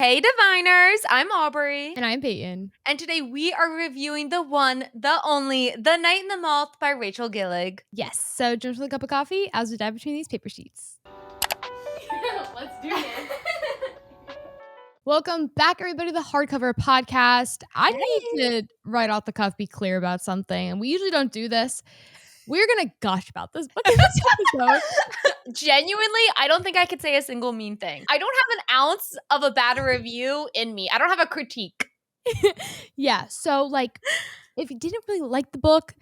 Hey Diviners, I'm Aubrey. And I'm Peyton. And today we are reviewing the one, the only, The Night and the Moth by Rachel Gillig. Yes, so jump to a cup of coffee as we dive between these paper sheets. Let's do it. Welcome back, everybody, to the Hardcover podcast. I need to, right off the cuff, be clear about something, and we usually don't do this. We're going to gush about this book in this episode. Genuinely, I don't think I could say a single mean thing. I don't have an ounce of a bad review in me. I don't have a critique. Yeah, so, if you didn't really like the book,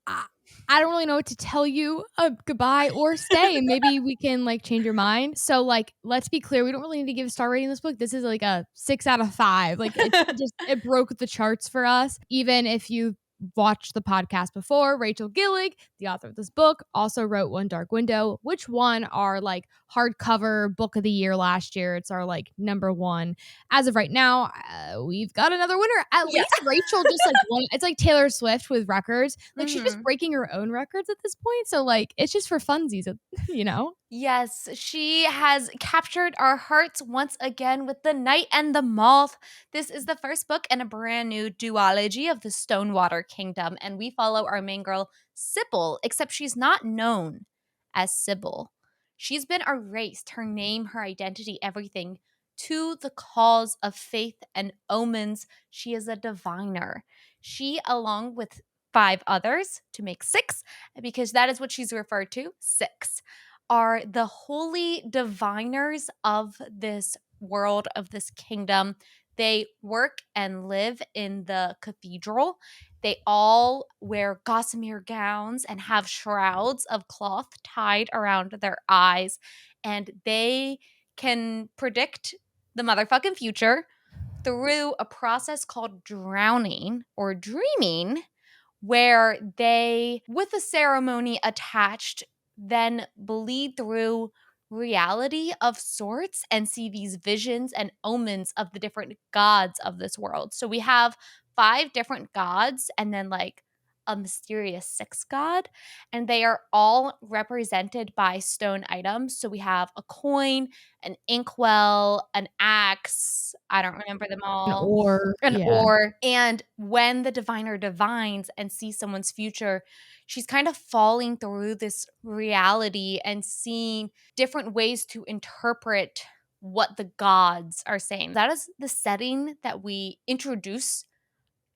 I don't really know what to tell you. Goodbye or stay, and maybe we can change your mind. So let's be clear, we don't really need to give a star rating this book. This is like a 6 out of 5. It broke the charts for us. Even if you watched the podcast before, Rachel Gillig, the author of this book, also wrote One Dark Window, which won our hardcover book of the year last year. It's our number one. As of right now, we've got another winner. At least Rachel just won. It's like Taylor Swift with records. She's just breaking her own records at this point. So it's just for funsies, you know? Yes, she has captured our hearts once again with The Night and the Moth. This is the first book in a brand new duology of the Stonewater Kingdom, and we follow our main girl, Sybil, except she's not known as Sybil. She's been erased, her name, her identity, everything, to the cause of faith and omens. She is a diviner. She, along with 5 others, to make 6, because that is what she's referred to, 6, are the holy diviners of this world, of this kingdom. They work and live in the cathedral. They all wear gossamer gowns and have shrouds of cloth tied around their eyes. And they can predict the motherfucking future through a process called drowning or dreaming, where they, with a ceremony attached, then bleed through reality of sorts and see these visions and omens of the different gods of this world. So we have 5 different gods and then a mysterious 6th god, and they are all represented by stone items. So we have a coin, an inkwell, an axe, I don't remember them all, an oar. And when the diviner divines and sees someone's future, she's kind of falling through this reality and seeing different ways to interpret what the gods are saying. That is the setting that we introduce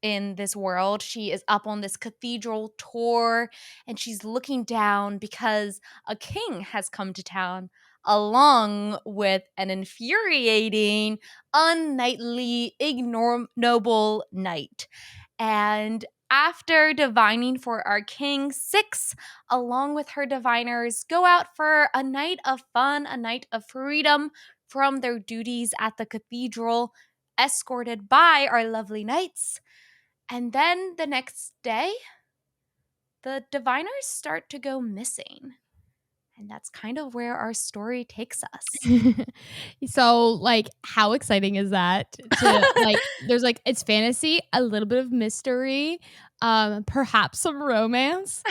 in this world. She is up on this cathedral tour and she's looking down because a king has come to town, along with an infuriating, unknightly, ignoble knight. And after divining for our king, 6, along with her diviners, go out for a night of fun, a night of freedom from their duties at the cathedral, escorted by our lovely knights. And then the next day, the diviners start to go missing. And that's kind of where our story takes us. So, how exciting is that? There's it's fantasy, a little bit of mystery, perhaps some romance.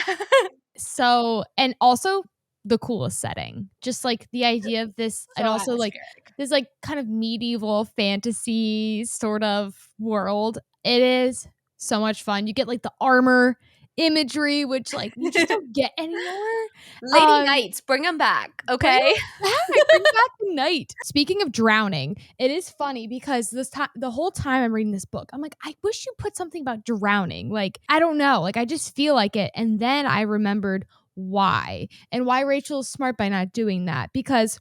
So, and also the coolest setting. Just the idea of this, So and also atmospheric. this kind of medieval fantasy sort of world. It is so much fun. You get the armor imagery, which you just don't get anymore. Lady Knights, bring them back, okay? Bring back the knight. Speaking of drowning, it is funny because the whole time I'm reading this book, I'm I wish you put something about drowning. I don't know. I just feel like it. And then I remembered why Rachel's smart by not doing that, because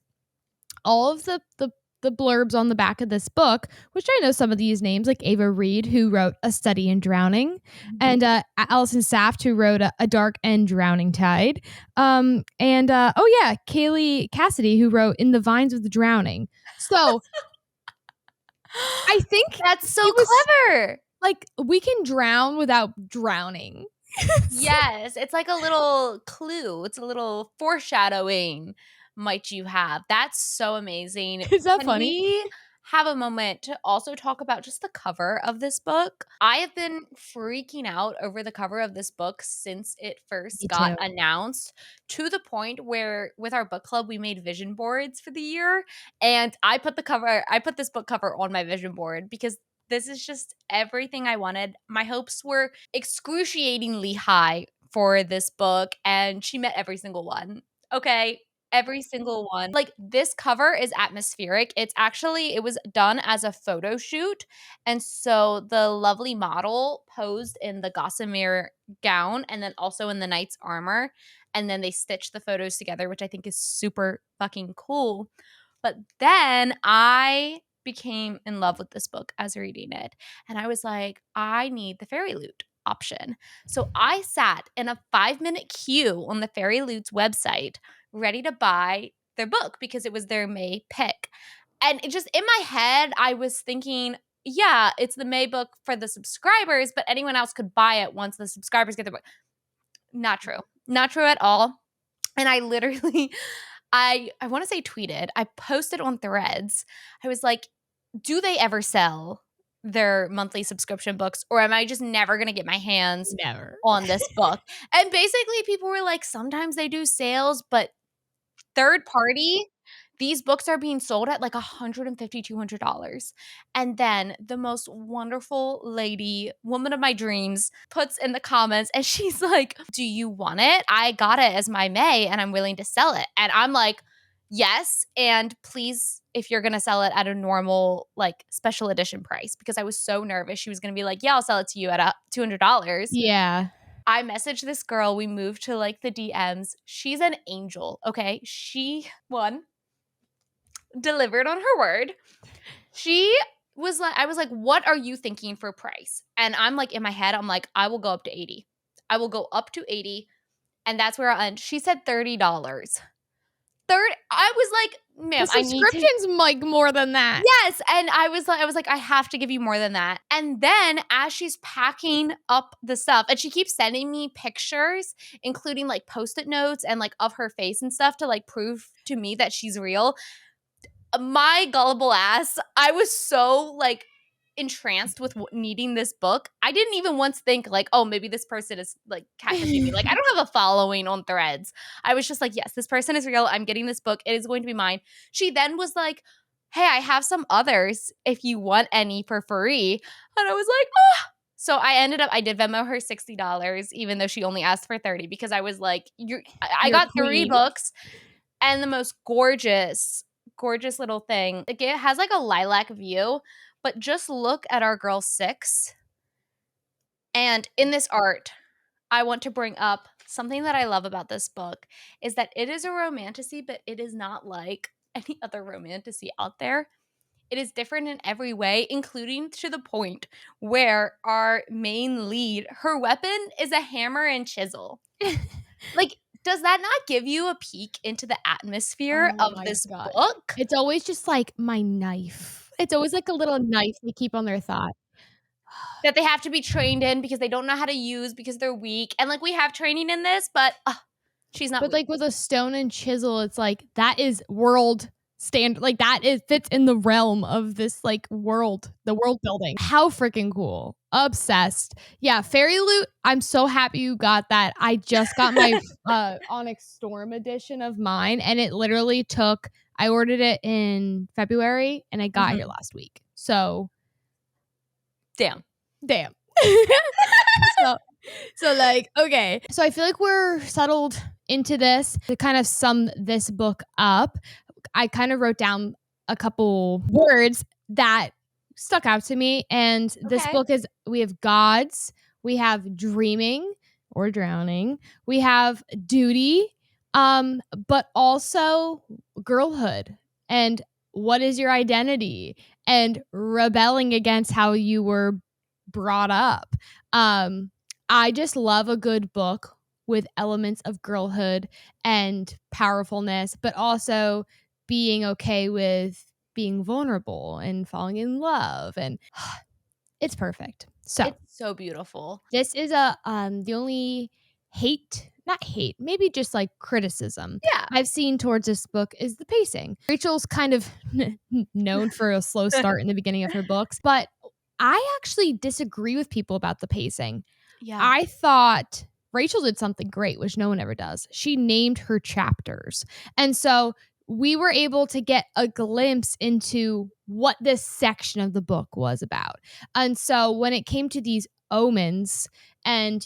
all of the blurbs on the back of this book, which I know some of these names, like Ava Reed, who wrote A Study in Drowning, and Allison Saft, who wrote A Dark and Drowning Tide, and Kaylee Cassidy, who wrote In the Vines of the Drowning. So I think that's so clever. We can drown without drowning. Yes, it's like a little clue. It's a little foreshadowing. Might you have? That's so amazing. Is that funny? We have a moment to also talk about just the cover of this book. I have been freaking out over the cover of this book since it first Me got too. announced, to the point where with our book club we made vision boards for the year, and I put this book cover on my vision board because this is just everything I wanted. My hopes were excruciatingly high for this book, and she met every single one. Okay, every single one. Like, this cover is atmospheric. It was done as a photo shoot, and so the lovely model posed in the gossamer gown and then also in the knight's armor, and then they stitched the photos together, which I think is super fucking cool. But then I became in love with this book as reading it, and I was like, "I need the fairy loot option." So I sat in a 5-minute queue on the Fairy Loot's website ready to buy their book because it was their May pick. And it just in my head, I was thinking, yeah, it's the May book for the subscribers, but anyone else could buy it once the subscribers get their book. Not true. Not true at all. And I literally I want to say tweeted, I posted on Threads. I was like, do they ever sell their monthly subscription books, or am I just never going to get my hands Never. on this book? And basically people were like, sometimes they do sales, but third party, these books are being sold at like $150, $200. And then the most wonderful lady, woman of my dreams, puts in the comments and she's like, "Do you want it? I got it as my May and I'm willing to sell it." And I'm like, "Yes. And please, if you're going to sell it at a normal, like special edition price," because I was so nervous she was going to be like, "Yeah, I'll sell it to you at $200." Yeah. I messaged this girl. We moved to like the DMs. She's an angel. Okay. She, one, delivered on her word. She was like, I was like, "What are you thinking for price?" And I'm like, in my head, I'm like, "I will go up to 80. I will go up to 80. And that's where I'll end." She said $30. I was like, The "Ma'am, I need to." subscription's like more than that. Yes, and I was like, "I have to give you more than that." And then as she's packing up the stuff, and she keeps sending me pictures, including like Post-it notes and like of her face and stuff to like prove to me that she's real. My gullible ass, I was so like entranced with needing this book. I didn't even once think like, "Oh, maybe this person is like catfishing me." Like, I don't have a following on Threads. I was just like, "Yes, this person is real. I'm getting this book. It is going to be mine." She then was like, "Hey, I have some others if you want any for free." And I was like, "Oh." So I did Venmo her $60, even though she only asked for 30, because I was like, I You're a got 3 queen. books and the most gorgeous little thing. Like, it has like a lilac view, but just look at our girl 6. And in this art, I want to bring up something that I love about this book is that it is a romantasy, but it is not like any other romantasy out there. It is different in every way, including to the point where our main lead, her weapon is a hammer and chisel. Like, does that not give you a peek into the atmosphere Oh of my this god. book? It's always just like my knife. It's always like a little knife they keep on their thigh. That they have to be trained in because they don't know how to use because they're weak. And like, we have training in this, but she's not But, weak. like, with a stone and chisel, it's like, that is world standard. Like, that is fits in the realm of this, like, world, the world building. How freaking cool. Obsessed. Yeah, Fairy Loot, I'm so happy you got that. I just got my, Onyx Storm edition of mine, and it literally took I ordered it in February, and I got here Mhm. last week. So, Damn. damn. So like, okay. So I feel like we're settled into this. To kind of sum this book up, I kind of wrote down a couple words that stuck out to me. And this Okay. book is we have gods, we have dreaming or drowning, we have duty, but also girlhood and what is your identity and rebelling against how you were brought up. Um, I just love a good book with elements of girlhood and powerfulness, but also being okay with being vulnerable and falling in love, and it's perfect. So, It's so beautiful. this is a the only hate not hate, maybe just like criticism Yeah. I've seen towards this book is the pacing. Rachel's kind of known for a slow start in the beginning of her books, but I actually disagree with people about the pacing. Yeah. I thought Rachel did something great, which no one ever does. She named her chapters. And so we were able to get a glimpse into what this section of the book was about. And so when it came to these omens, and,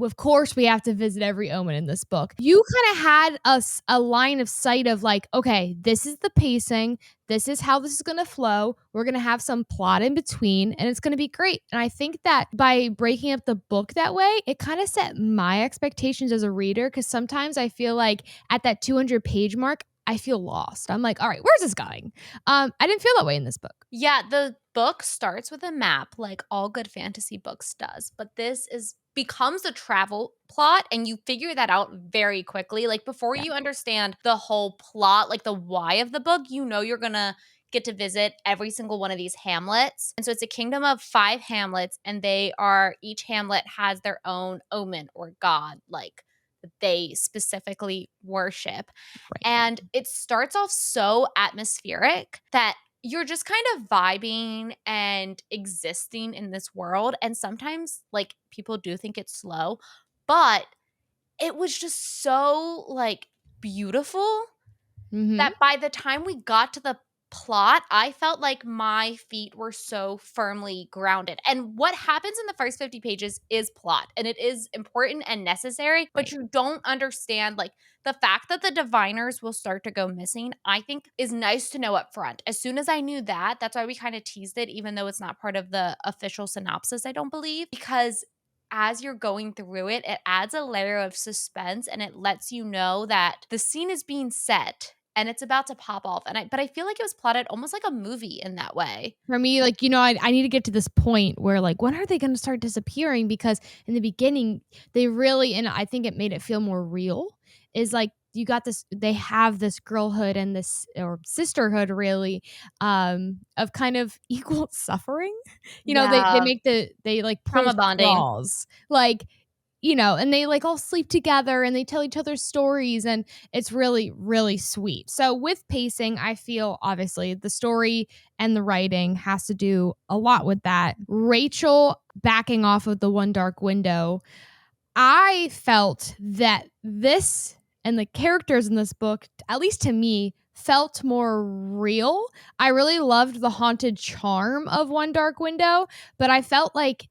of course, we have to visit every omen in this book. You kind of had a line of sight of like, okay, this is the pacing. This is how this is going to flow. We're going to have some plot in between, and it's going to be great. And I think that by breaking up the book that way, it kind of set my expectations as a reader, because sometimes I feel like at that 200-page mark, I feel lost. I'm like, all right, where's this going? I didn't feel that way in this book. Yeah, the book starts with a map like all good fantasy books does, but this is becomes a travel plot and you figure that out very quickly. Like before Yeah. you understand the whole plot, like the why of the book, you know you're going to get to visit every single one of these hamlets. And so it's a kingdom of 5 hamlets and each hamlet has their own omen or god like that they specifically worship. Right. And it starts off so atmospheric that you're just kind of vibing and existing in this world. And sometimes, like, people do think it's slow, but it was just so, like, beautiful Mm-hmm. that by the time we got to the plot, I felt like my feet were so firmly grounded. And what happens in the first 50 pages is plot, and it is important and necessary, but Right. you don't understand like the fact that the diviners will start to go missing, I think is nice to know up front. As soon as I knew that, that's why we kind of teased it, even though it's not part of the official synopsis, I don't believe, because as you're going through it, it adds a layer of suspense and it lets you know that the scene is being set and it's about to pop off. But I feel like it was plotted almost like a movie in that way. For me, like, I need to get to this point where, like, when are they going to start disappearing? Because in the beginning, they really, and I think it made it feel more real, is like, they have this girlhood and this, or sisterhood, really, of kind of equal suffering. They Yeah, they like pull trauma bonding. straws. Like, and they like all sleep together and they tell each other stories, and it's really, really sweet. So with pacing, I feel obviously the story and the writing has to do a lot with that. Rachel backing off of the one dark window, I felt that this and the characters in this book, at least to me, felt more real. I really loved the haunted charm of One Dark Window, but I felt like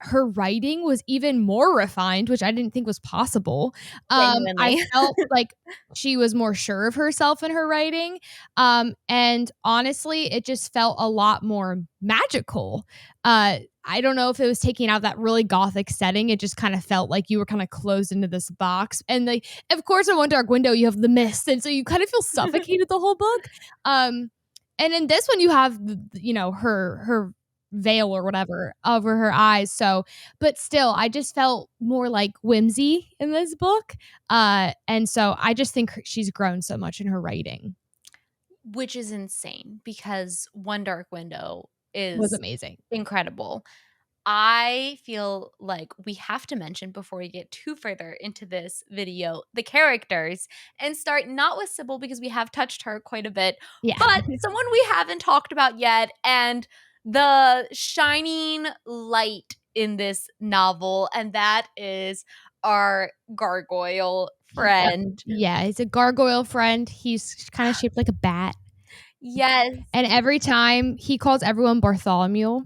her writing was even more refined, which I didn't think was possible. I Genuinely. felt like she was more sure of herself in her writing. And honestly, it just felt a lot more magical. I don't know if it was taking out that really gothic setting. It just kind of felt like you were kind of closed into this box. And of course, in One Dark Window, you have the mist, and so you kind of feel suffocated the whole book. And in this one, you have her veil or whatever over her eyes. So, but still, I just felt more like whimsy in this book. And so I just think she's grown so much in her writing. Which is insane because One Dark Window It was is amazing. incredible. I feel like we have to mention before we get too further into this video the characters and start not with Sybil because we have touched her quite a bit, Yeah. but someone we haven't talked about yet and the shining light in this novel, and that is our gargoyle Yep. friend. Yeah, he's a gargoyle friend. He's kind of shaped like a bat. Yes. And every time he calls everyone Bartholomew.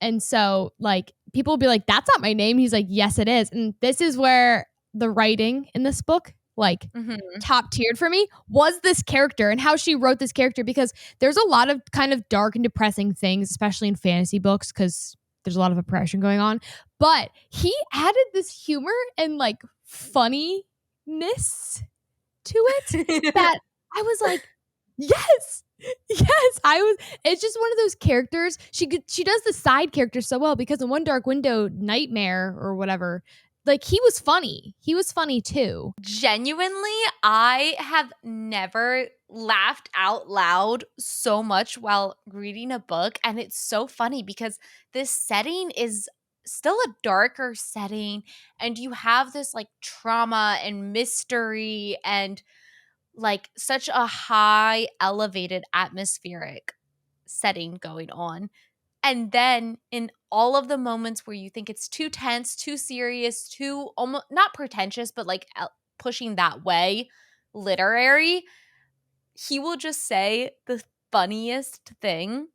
And so, like, people will be like, that's not my name. He's like, yes, it is. And this is where the writing in this book, like, Mhm. top tiered for me, was this character and how she wrote this character, because there's a lot of kind of dark and depressing things, especially in fantasy books, because there's a lot of oppression going on. But he added this humor and like funniness to it that I was like, yes, yes. It's just one of those characters. She does the side characters so well, because in One Dark Window, Nightmare or whatever, like, he was funny. He was funny too. Genuinely, I have never laughed out loud so much while reading a book. And it's so funny because this setting is still a darker setting, and you have this like trauma and mystery and like such a high elevated atmospheric setting going on. And then in all of the moments where you think it's too tense, too serious, too almost not pretentious, but like pushing that way, literary, he will just say the funniest thing.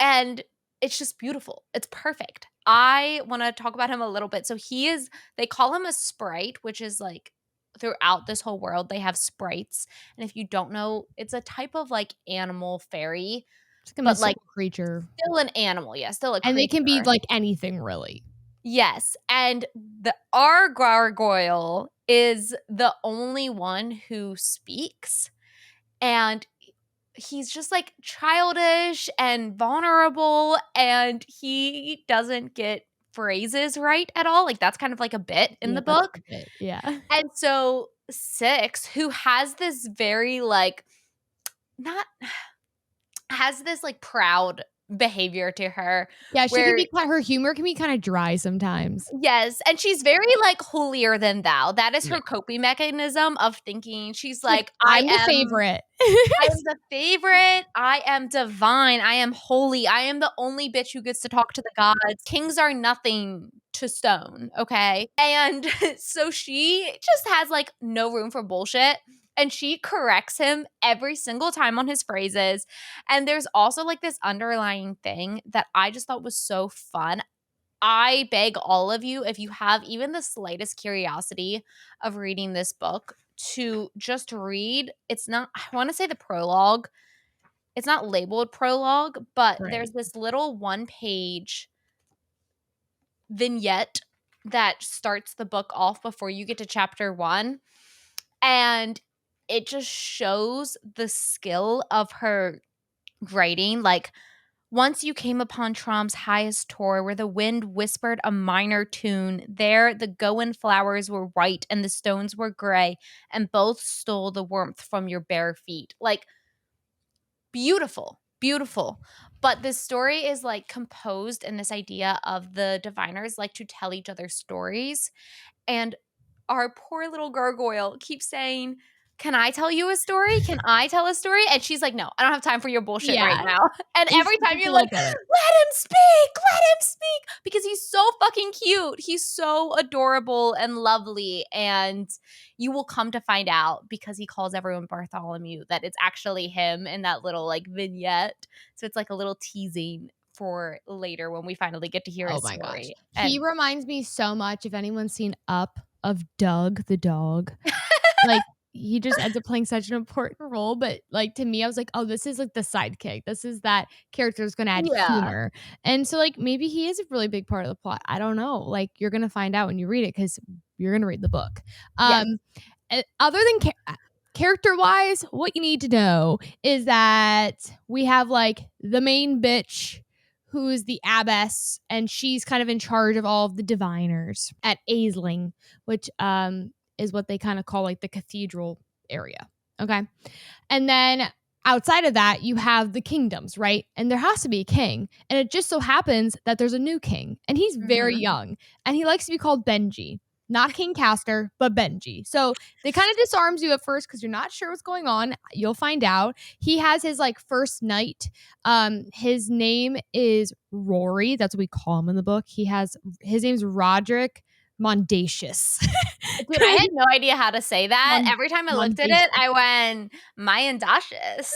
And it's just beautiful. It's perfect. I want to talk about him a little bit. So they call him a sprite, which is like throughout this whole world, they have sprites. And if you don't know, it's a type of like animal fairy, It's like a but like mystical creature. still an animal. Yeah, still a And they can be creature. like anything, really. Yes. And our gargoyle is the only one who speaks. And he's just like childish and vulnerable, and he doesn't get phrases right at all. Like that's kind of like a bit in Yeah, the that's book. a bit. Yeah. And so Six, who has this very like not has this like proud behavior to her Yeah, she can where be her humor can be kind of dry sometimes. yes, and she's very like holier than thou. That is Yeah. her coping mechanism of thinking. She's It's like, like, I'm the favorite. I am the favorite. I am divine. I am holy. I am the only bitch who gets to talk to the gods. Kings are nothing to stone, okay? And so she just has like no room for bullshit. And she corrects him every single time on his phrases. And there's also like this underlying thing that I just thought was so fun. I beg all of you, if you have even the slightest curiosity of reading this book, to just read. It's not, I want to say the prologue. It's not labeled prologue, but Right. there's this little 1-page vignette that starts the book off before you get to chapter 1. And it just shows the skill of her writing. Like, once you came upon Trom's highest tor, where the wind whispered a minor tune. There the gowan flowers were white and the stones were gray, and both stole the warmth from your bare feet. Like, beautiful, beautiful. But this story is like composed in this idea of the diviners like to tell each other stories. And our poor little gargoyle keeps saying, "Can I tell you a story? Can I tell a story?" And she's like, "No, I don't have time for your bullshit right Yeah. now." And It's every time just a you're little like, bit. "Let him speak, let him speak," because he's so fucking cute. He's so adorable and lovely. And you will come to find out, because he calls everyone Bartholomew, that it's actually him in that little like vignette. So it's like a little teasing for later when we finally get to hear Oh his my gosh. story. He And reminds me so much, if anyone's seen Up, of Doug the dog. Like, he just ends up playing such an important role, but like to me, I was like, oh, this is like the sidekick. This is that character is going to add yeah. humor. And so like maybe he is a really big part of the plot. I don't know. Like, you're going to find out when you read it, because you're going to read the book. Yes. Other than character wise, what you need to know is that we have like the main bitch, who's the abbess, and she's kind of in charge of all of the diviners at Aisling, which is what they kind of call like the cathedral area. Okay. And then outside of that, you have the kingdoms, right? And there has to be a king. And it just so happens that there's a new king, and he's very young, and he likes to be called Benji. Not King Castor, but Benji. So they kind of disarms you at first because you're not sure what's going on. You'll find out. He has his like first knight. His name is Rory. That's what we call him in the book. His name's Roderick Mondacious. Dude, I had no idea how to say that. Every time I looked at Mondacious. it, I went, Mayandashis.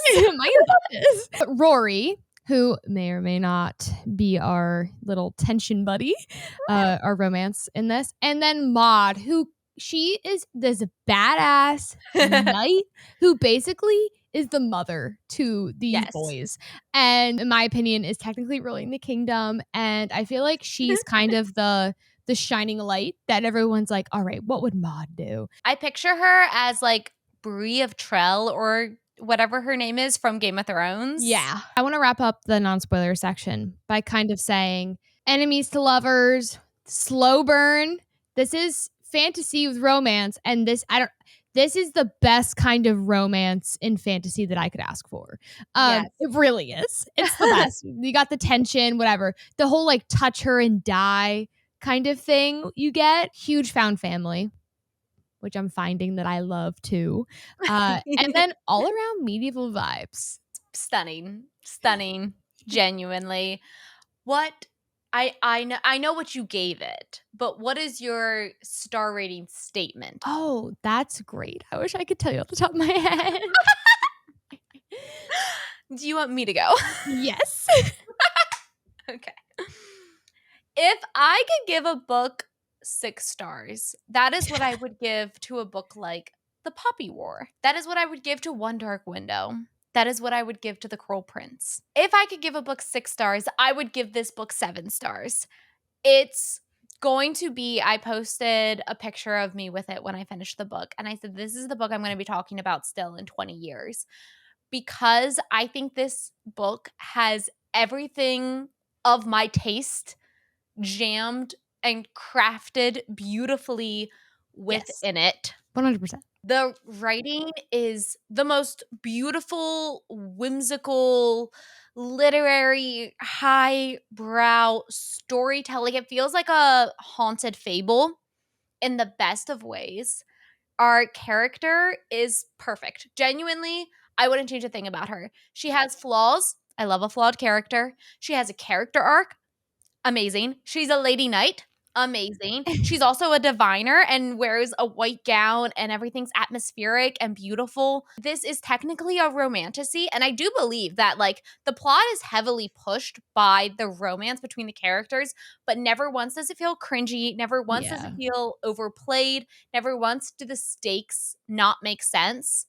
Rory, who may or may not be our little tension buddy, our romance in this. And then Maud, who she is this badass knight who basically is the mother to these Yes. boys. And in my opinion, is technically ruling the kingdom. And I feel like she's kind of the shining light that everyone's like, all right, what would Maud do? I picture her as like Brie of Trell or whatever her name is from Game of Thrones. Yeah. I want to wrap up the non-spoiler section by kind of saying enemies to lovers, slow burn. This is fantasy with romance, and this is the best kind of romance in fantasy that I could ask for. Yes. It really is. It's the best. You got the tension, whatever. The whole like touch her and die. kind of thing you get. Huge found family, which I'm finding that I love too. And then all around medieval vibes. Stunning. Stunning. Genuinely. What I know what you gave it, but what is your star rating statement? Oh, that's great. I wish I could tell you off the top of my head. Do you want me to go? Yes. Okay. If I could give a book 6 stars, that is what I would give to a book like The Poppy War. That is what I would give to One Dark Window. That is what I would give to The Cruel Prince. If I could give a book 6 stars, I would give this book 7 stars. It's going to be I posted a picture of me with it when I finished the book, and I said, "This is the book I'm gonna be talking about still in 20 years." Because I think this book has everything of my taste jammed and crafted beautifully Yes. within it. 100%. The writing is the most beautiful, whimsical, literary, highbrow storytelling. It feels like a haunted fable in the best of ways. Our character is perfect. Genuinely, I wouldn't change a thing about her. She has flaws. I love a flawed character. She has a character arc. Amazing. She's a lady knight. Amazing. She's also a diviner and wears a white gown and everything's atmospheric and beautiful. This is technically a romantasy, and I do believe that like the plot is heavily pushed by the romance between the characters, but never once does it feel cringy, never once does it Yeah. feel overplayed, never once do the stakes not make sense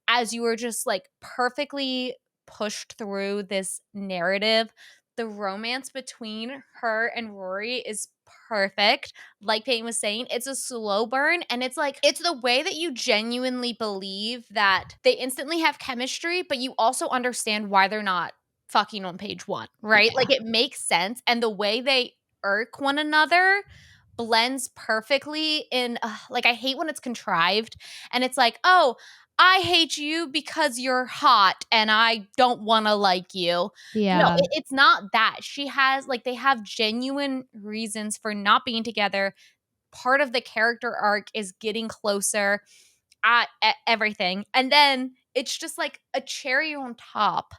as you were just like perfectly pushed through this narrative. The romance between her and Rory is perfect. Like Peyton was saying, it's a slow burn, and it's like it's the way that you genuinely believe that they instantly have chemistry, but you also understand why they're not fucking on page 1, right? Yeah. Like it makes sense, and the way they irk one another blends perfectly in like I hate when it's contrived and it's like, "Oh, I hate you because you're hot and I don't want to like you." No, Yeah. it's not that. She has like they have genuine reasons for not being together. Part of the character arc is getting closer at everything. And then it's just like a cherry on top.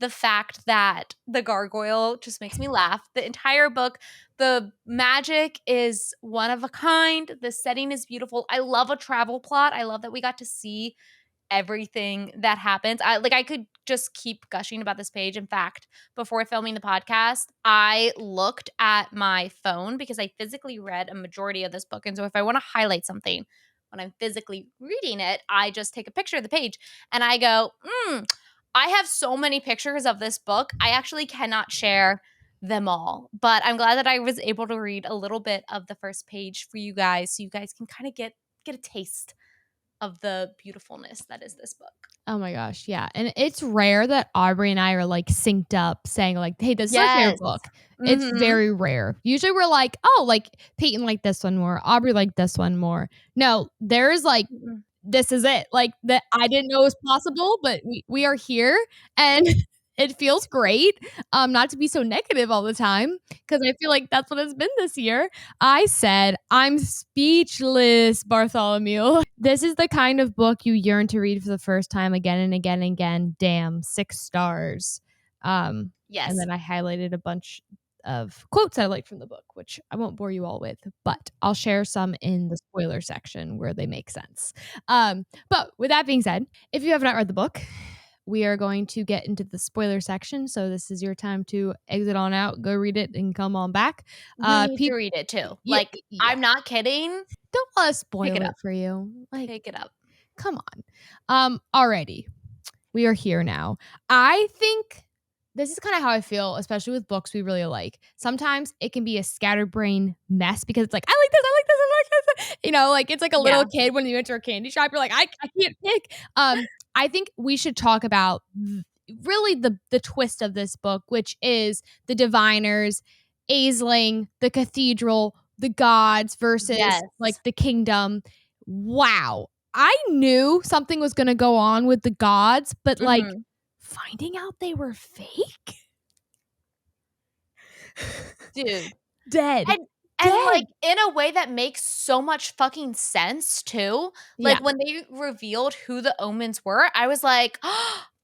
The fact that the gargoyle just makes me laugh. The entire book, the magic is one of a kind. The setting is beautiful. I love a travel plot. I love that we got to see everything that happens. I could just keep gushing about this page. In fact, before filming the podcast, I looked at my phone because I physically read a majority of this book. And so if I want to highlight something when I'm physically reading it, I just take a picture of the page and I go, I have so many pictures of this book. I actually cannot share them all. But I'm glad that I was able to read a little bit of the first page for you guys so you guys can kind of get a taste of the beautifulness that is this book. Oh my gosh, yeah, and it's rare that Aubrey and I are, like, synced up saying, like, "Hey, this is our Yes. favorite book." It's Mhm. very rare. Usually, we're like, "Oh, like, Peyton liked this one more, Aubrey liked this one more." No, there's, like, Mhm. this is it, like, that I didn't know was possible, but we are here, and it feels great, not to be so negative all the time, because I feel like that's what it's been this year. I said, "I'm speechless, Bartholomew." This is the kind of book you yearn to read for the first time again and again and again. Damn, 6 stars. And Yes. then I highlighted a bunch of quotes I liked from the book, which I won't bore you all with, but I'll share some in the spoiler section where they make sense. But with that being said, if you have not read the book, we are going to get into the spoiler section. So this is your time to exit on out, go read it, and come on back. We need to Peop read it too. Yeah, Like, yeah. I'm not kidding. Don't let us Pick spoil it it up. for you. Like, Pick it up. come on. Alrighty. We are here now. I think this is kind of how I feel, especially with books we really like. Sometimes it can be a scatterbrain mess because it's like, I like this, I like this, I like this. You know, like it's like a Yeah. little kid when you enter a candy shop, you're like, I can't pick. I think we should talk about really the twist of this book, which is the diviners, Aisling, the cathedral, the gods versus like Yes. the kingdom. Wow. I knew something was gonna go on with the gods, but, like, Mhm. finding out they were fake? Dude. Dead. And, like, dead. in a way that makes so much fucking sense too. Yeah. Like, when they revealed who the omens were, I was like,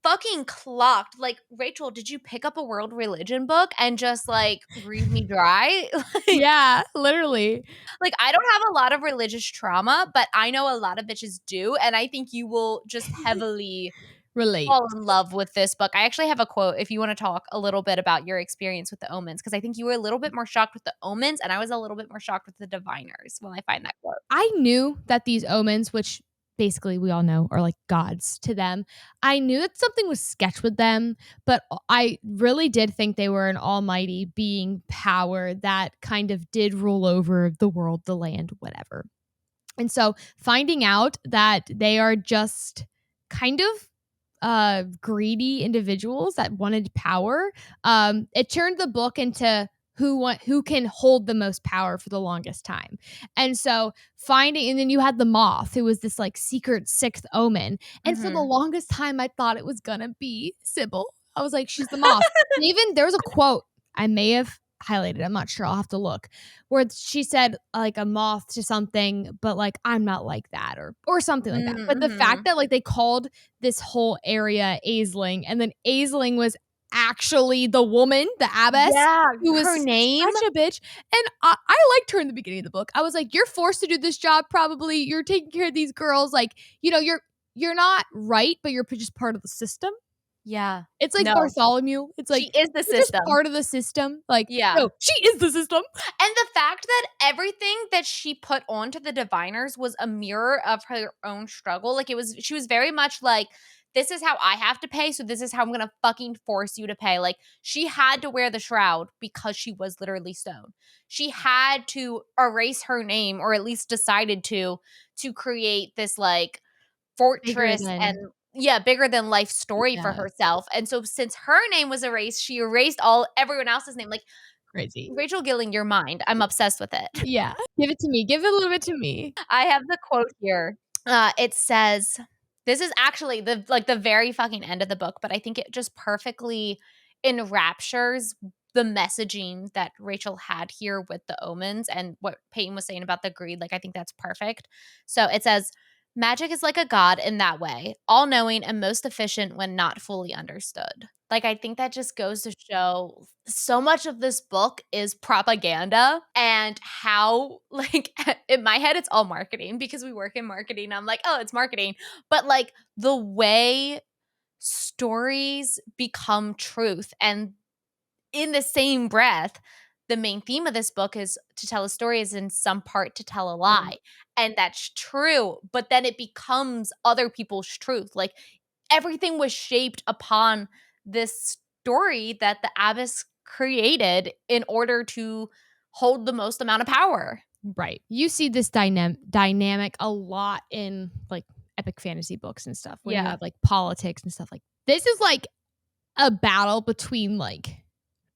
fucking clocked. Like, "Rachel, did you pick up a world religion book and just, like, read me dry?" Like Yeah, literally. I don't have a lot of religious trauma, but I know a lot of bitches do, and I think you will just heavily Relate. fall in love with this book. I actually have a quote if you wanna talk a little bit about your experience with the omens, because I think you were a little bit more shocked with the omens, and I was a little bit more shocked with the diviners when I find that quote. I knew that these omens, which basically we all know are like gods to them, I knew that something was sketch with them, but I really did think they were an almighty being power that kind of did rule over the world, the land, whatever. And so finding out that they are just kind of greedy individuals that wanted power, it turned the book into who can hold the most power for the longest time. And so finding, and then you had the moth, who was this like secret sixth omen. And for the Mhm. longest time, I thought it was gonna be Sybil. I was like, she's the moth. And even there was a quote I may have highlighted. I'm not sure. I'll have to look, where she said like a moth to something, but like I'm not like that, or something like that. But the fact Mhm. that like they called this whole area Aisling, and then Aisling was actually the woman, the abbess, Yeah, who was her name? such a bitch. And I liked her in the beginning of the book. I was like, you're forced to do this job. Probably you're taking care of these girls. Like, you're not right, but you're just part of the system. Yeah. It's like No. Bartholomew. It's She like is the you're just system. part of the system. Like, Yeah. no, she is the system. And the fact that everything that she put onto the diviners was a mirror of her own struggle, like, she was very much like, "This is how I have to pay, so this is how I'm gonna fucking force you to pay." Like, she had to wear the shroud because she was literally stone. She had to erase her name, or at least decided to create this, like, Bigger fortress and than yeah, bigger than life story for yeah, herself, and so since her name was erased, she erased everyone else's name, like, crazy. Rachel Gilling, your mind. I'm obsessed with it. Yeah. Give it to me. Give it a little bit to me. I have the quote here. It says, this is actually the very fucking end of the book, but I think it just perfectly enraptures the messaging that Rachel had here with the omens and what Peyton was saying about the greed. Like, I think that's perfect. So it says, magic is like a god in that way, all knowing and most efficient when not fully understood. Like, I think that just goes to show so much of this book is propaganda and how, like, in my head, it's all marketing because we work in marketing. I'm like, oh, it's marketing. But, like, the way stories become truth and in the same breath, the main theme of this book is to tell a story is in some part to tell a Yeah. lie. And that's true. But then it becomes other people's truth. Like, everything was shaped upon this story that the abbess created in order to hold the most amount of power. Right. You see this dynamic a lot in like epic fantasy books and stuff when you Yeah. have like politics and stuff like this is like a battle between like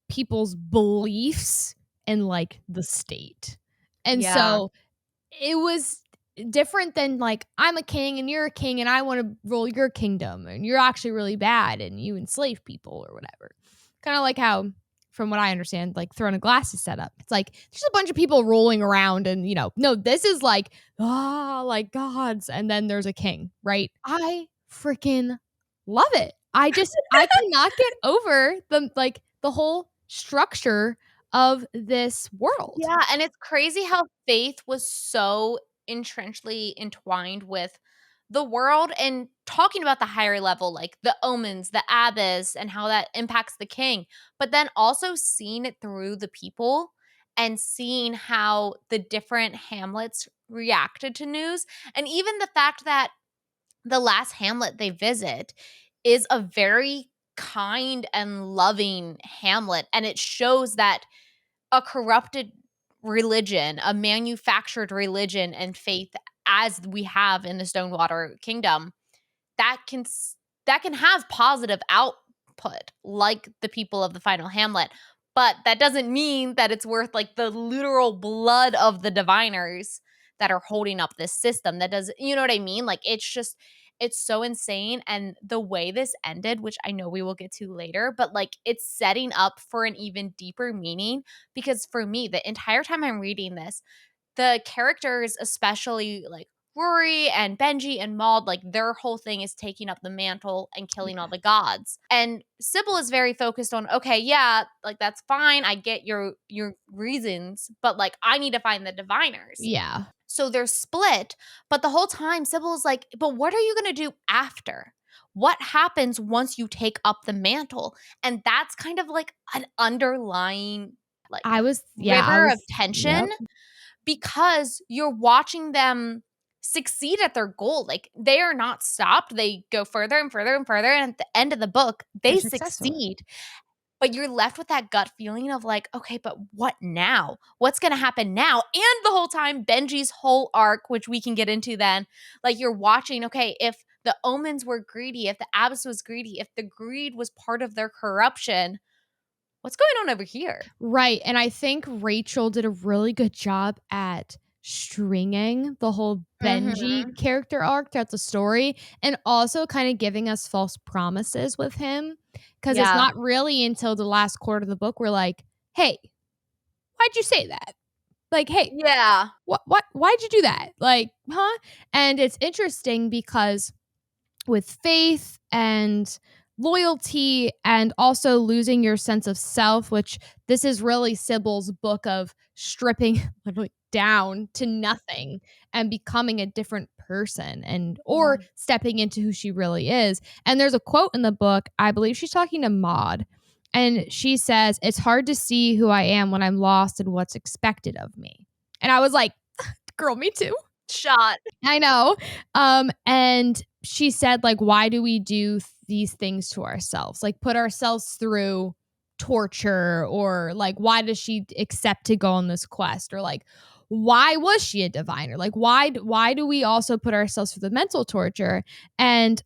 people's beliefs and like the state. And Yeah. so it was different than like I'm a king and you're a king and I want to rule your kingdom and you're actually really bad and you enslave people or whatever. Kind of like how, from what I understand, like Throne of Glass is set up. It's like there's a bunch of people rolling around and no, this is like like gods, and then there's a king, right? I freaking love it. I cannot get over the whole structure of this world. Yeah, and it's crazy how faith was so entrenchedly entwined with the world and talking about the higher level, like the omens, the abbess, and how that impacts the king, but then also seeing it through the people and seeing how the different hamlets reacted to news. And even the fact that the last hamlet they visit is a very kind and loving hamlet. And it shows that a corrupted religion, a manufactured religion and faith as we have in the Stonewater Kingdom, that can that can have positive output like the people of the final hamlet, but that doesn't mean that it's worth like the literal blood of the diviners that are holding up this system. That does, you know what I mean? Like, it's just it's so insane. And the way this ended, which I know we will get to later, but like it's setting up for an even deeper meaning. Because for me, the entire time I'm reading this, the characters, especially like Rory and Benji and Maud, like their whole thing is taking up the mantle and killing all Yeah. the gods. And Sybil is very focused on, okay, yeah, like that's fine. I get your reasons, but like I need to find the diviners. Yeah. So they're split, but the whole time Sybil is like, but what are you going to do after? What happens once you take up the mantle? And that's kind of like an underlying like I river of was tension yep. because you're watching them succeed at their goal. Like they are not stopped. They go further and further and further. And at the end of the book, They're they successful. succeed. But you're left with that gut feeling of like, okay, but what now? What's going to happen now? And the whole time, Benji's whole arc, which we can get into then, like you're watching, okay, if the omens were greedy, if the abbess was greedy, if the greed was part of their corruption, what's going on over here? Right, and I think Rachel did a really good job at stringing the whole Benji Mm-hmm. character arc throughout the story, and also kinda giving us false promises with him, because it's Yeah. not really until the last quarter of the book we're like, "Hey, why'd you say that?" Like, "Hey, Yeah. why'd you do that?" Like, "Huh?" And it's interesting because with faith and loyalty and also losing your sense of self, which this is really Sybil's book of stripping literally down to nothing and becoming a different person and Yeah. or stepping into who she really is. And there's a quote in the book, I believe she's talking to Maud, and she says, "It's hard to see who I am when I'm lost in what's expected of me." And I was like, girl, me too. Shot. I know. And she said, like, why do we do these things to ourselves? Like, put ourselves through torture, or like, why does she accept to go on this quest? Or like, why was she a diviner? Like, why do we also put ourselves through the mental torture? And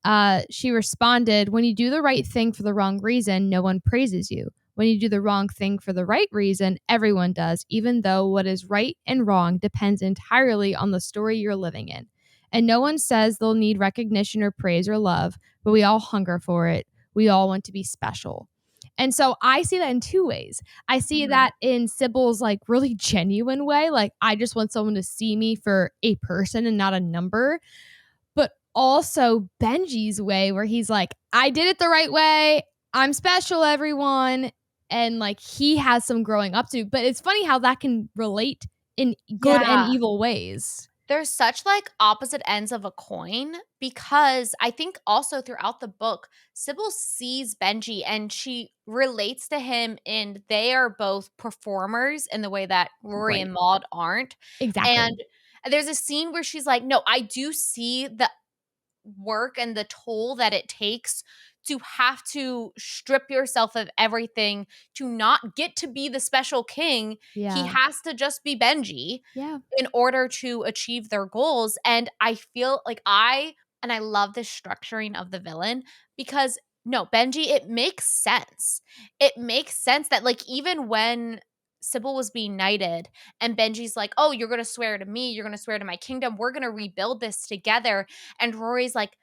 she responded, when you do the right thing for the wrong reason, no one praises you. When you do the wrong thing for the right reason, everyone does, even though what is right and wrong depends entirely on the story you're living in. And no one says they'll need recognition or praise or love, but we all hunger for it. We all want to be special. And so I see that in two ways. I see Mhm. that in Sybil's like really genuine way, like I just want someone to see me for a person and not a number, but also Benji's way where he's like, I did it the right way. I'm special, everyone. And like he has some growing up to. But it's funny how that can relate in good and Yeah. evil ways. There's such like opposite ends of a coin because I think also throughout the book, Sybil sees Benji and she relates to him, and they are both performers in the way that Rory Right. and Maud aren't. And Exactly. there's a scene where she's like, no, I do see the work and the toll that it takes to have to strip yourself of everything to not get to be the special king. He Yeah. has to just be Benji Yeah. in order to achieve their goals. And I feel like I love the structuring of the villain because no, Benji, it makes sense. It makes sense that like even when Sybil was being knighted and Benji's like, "Oh, you're going to swear to me, you're going to swear to my kingdom. We're going to rebuild this together." And Rory's like,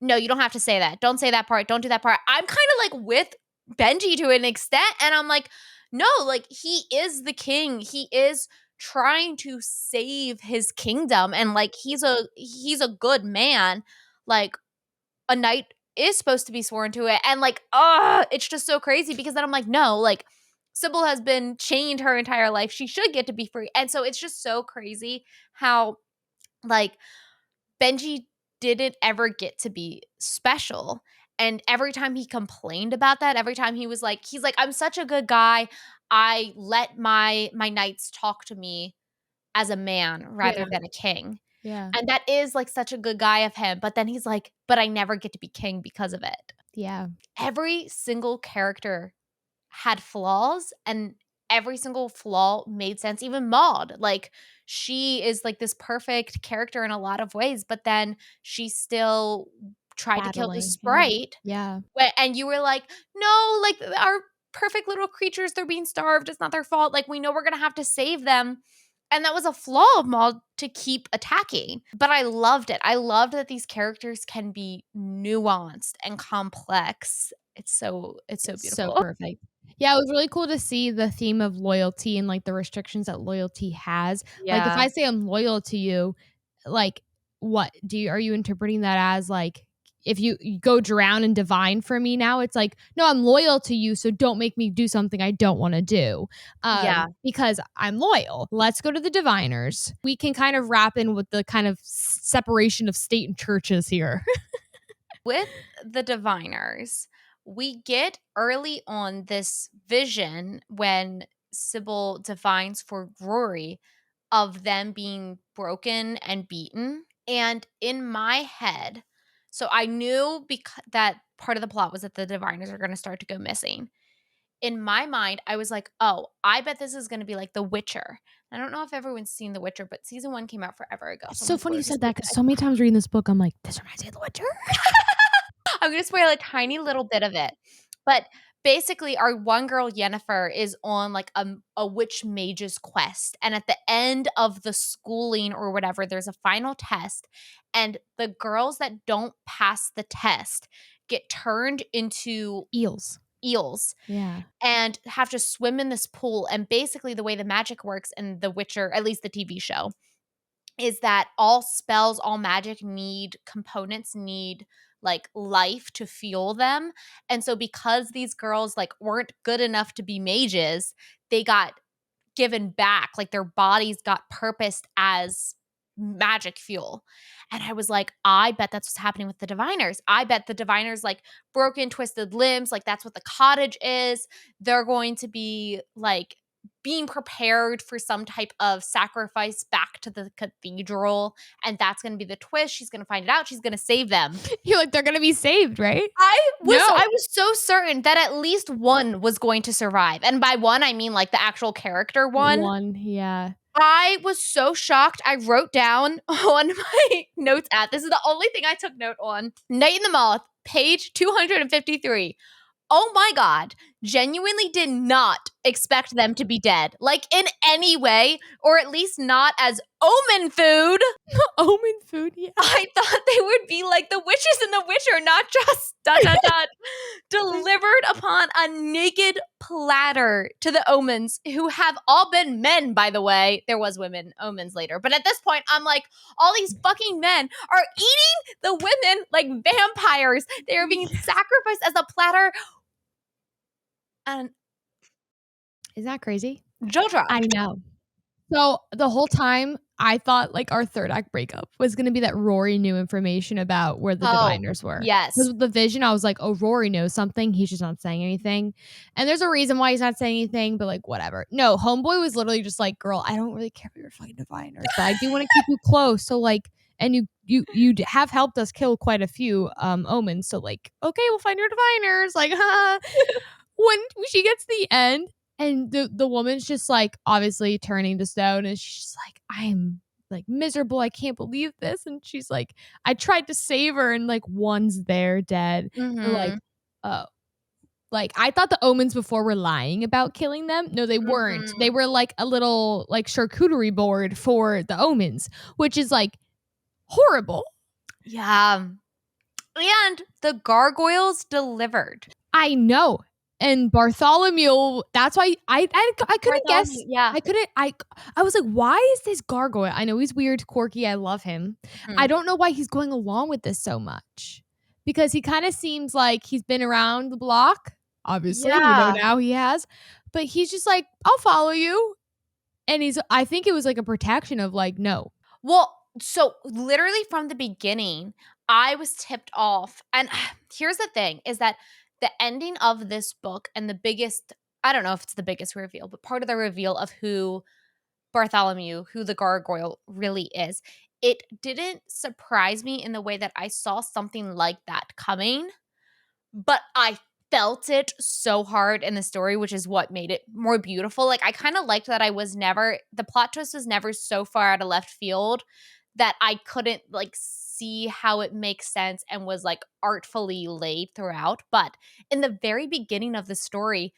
"No, you don't have to say that. Don't say that part. Don't do that part." I'm kind of like with Benji to an extent, and I'm like, "No, like he is the king. He is trying to save his kingdom, and like he's a good man. Like a knight is supposed to be sworn to it." And like, it's just so crazy because then I'm like, "No, like Sybil has been chained her entire life. She should get to be free." And so it's just so crazy how like Benji didn't ever get to be special. And every time he complained about that, every time he's like, "I'm such a good guy. I let my knights talk to me as a man rather Yeah. than a king." Yeah. And that is like such a good guy of him. But then he's like, "But I never get to be king because of it." Yeah. Every single character had flaws, and every single flaw made sense. Even Maud, like she is like this perfect character in a lot of ways, but then she still tried to kill the Battling. Yeah. sprite. Yeah. And you were like, "No, like our perfect little creatures, they're being starved. It's not their fault. Like we know we're gonna have to save them." And that was a flaw of Maul to keep attacking. But I loved it. I loved that these characters can be nuanced and complex. It's so It's so beautiful. perfect. Yeah, it was really cool to see the theme of loyalty and, like, the restrictions that loyalty has. Like, if Yeah. I say I'm loyal to you, like, what are you interpreting that as, like, if you go drown and divine for me now? It's like, "No, I'm loyal to you, so don't make me do something I don't wanna do, Yeah. because I'm loyal." Let's go to the diviners. We can kind of wrap in with the kind of separation of state and churches here. With the diviners, we get early on this vision when Sybil divines for Rory of them being broken and beaten. And in my head, so I knew that part of the plot was that the diviners are going to start to go missing. In my mind, I was like, oh, I bet this is going to be like The Witcher. I don't know if everyone's seen The Witcher, but season 1 came out forever ago. It's So I'm so going to funny spoil you it. Just said that like because so many times reading this book, I'm like, "This reminds me of The Witcher." I'm gonna spoil a tiny little bit of it. But basically, our one girl, Yennefer, is on like a witch mage's quest. And at the end of the schooling or whatever, there's a final test. And the girls that don't pass the test get turned into Eels. eels Yeah. and have to swim in this pool. And basically, the way the magic works in The Witcher, at least the TV show, is that all spells, all magic need like life to fuel them. And so because these girls like weren't good enough to be mages, they got given back, like their bodies got purposed as magic fuel. And I was like, I bet that's what's happening with the diviners. I bet the diviners like broken, twisted limbs, like that's what the cottage is. They're going to be like being prepared for some type of sacrifice back to the cathedral. And that's going to be the twist. She's going to find it out. She's going to save them. You're like, "They're gonna be saved, right?" No. I was so certain that at least one was going to survive. And by one, I mean like the actual character one. One, yeah. I was so shocked. I wrote down on my notes app. This is the only thing I took note on. Night in the Moth, page 253. Oh my God, genuinely did not expect them to be dead, like in any way, or at least not as omen food. Omen food, yeah. I thought they would be like the witches in The Witcher, not just dot dot dot delivered upon a naked platter to the omens, who have all been men, by the way. There was women omens later, but at this point, I'm like, all these fucking men are eating the women like vampires. They are being sacrificed as a platter. And Isn't that crazy? jaw I dropped. know. So, the whole time, I thought, like, our 3rd act breakup was gonna be that Rory knew information about where the Oh, diviners were. yes. 'Cause with the vision, I was like, "Oh, Rory knows something, he's just not saying anything." And there's a reason why he's not saying anything, but, like, whatever. No, homeboy was literally just like, "Girl, I don't really care about your fucking diviners, but I do wanna keep you close, so, like and you have helped us kill quite a few, omens, so, like, okay, we'll find your diviners." Like, when she gets to the end and the woman's just, like, obviously turning to stone, and she's just like, "I'm, like, miserable, I can't believe this," and she's like, "I tried to save her," and, like, one's there dead. We're like, Mhm. "Oh." Like, I thought the omens before were lying about killing them. No, they weren't. They Mhm. were, like, a little, like, charcuterie board for the omens, which is, like, horrible. Yeah. And the gargoyles delivered. I know. And Bartholomew, that's why I couldn't Bartholomew, guess. yeah. I was like, "Why is this gargoyle?" I know he's weird, quirky, I love him. I Mhm. don't know why he's going along with this so much. Because he kinda seems like he's been around the block. Obviously, we know Yeah. now he has. But he's just like, "I'll follow you." And I think it was like a protection of like, "No." Well, so literally from the beginning, I was tipped off. And here's the thing is that the ending of this book and the biggest, I don't know if it's the biggest reveal, but part of the reveal of who Bartholomew, who the gargoyle really is, it didn't surprise me in the way that I saw something like that coming, but I felt it so hard in the story, which is what made it more beautiful. Like I kind of liked that the plot twist was never so far out of left field that I couldn't like see how it makes sense and was like artfully laid throughout. But in the very beginning of the story,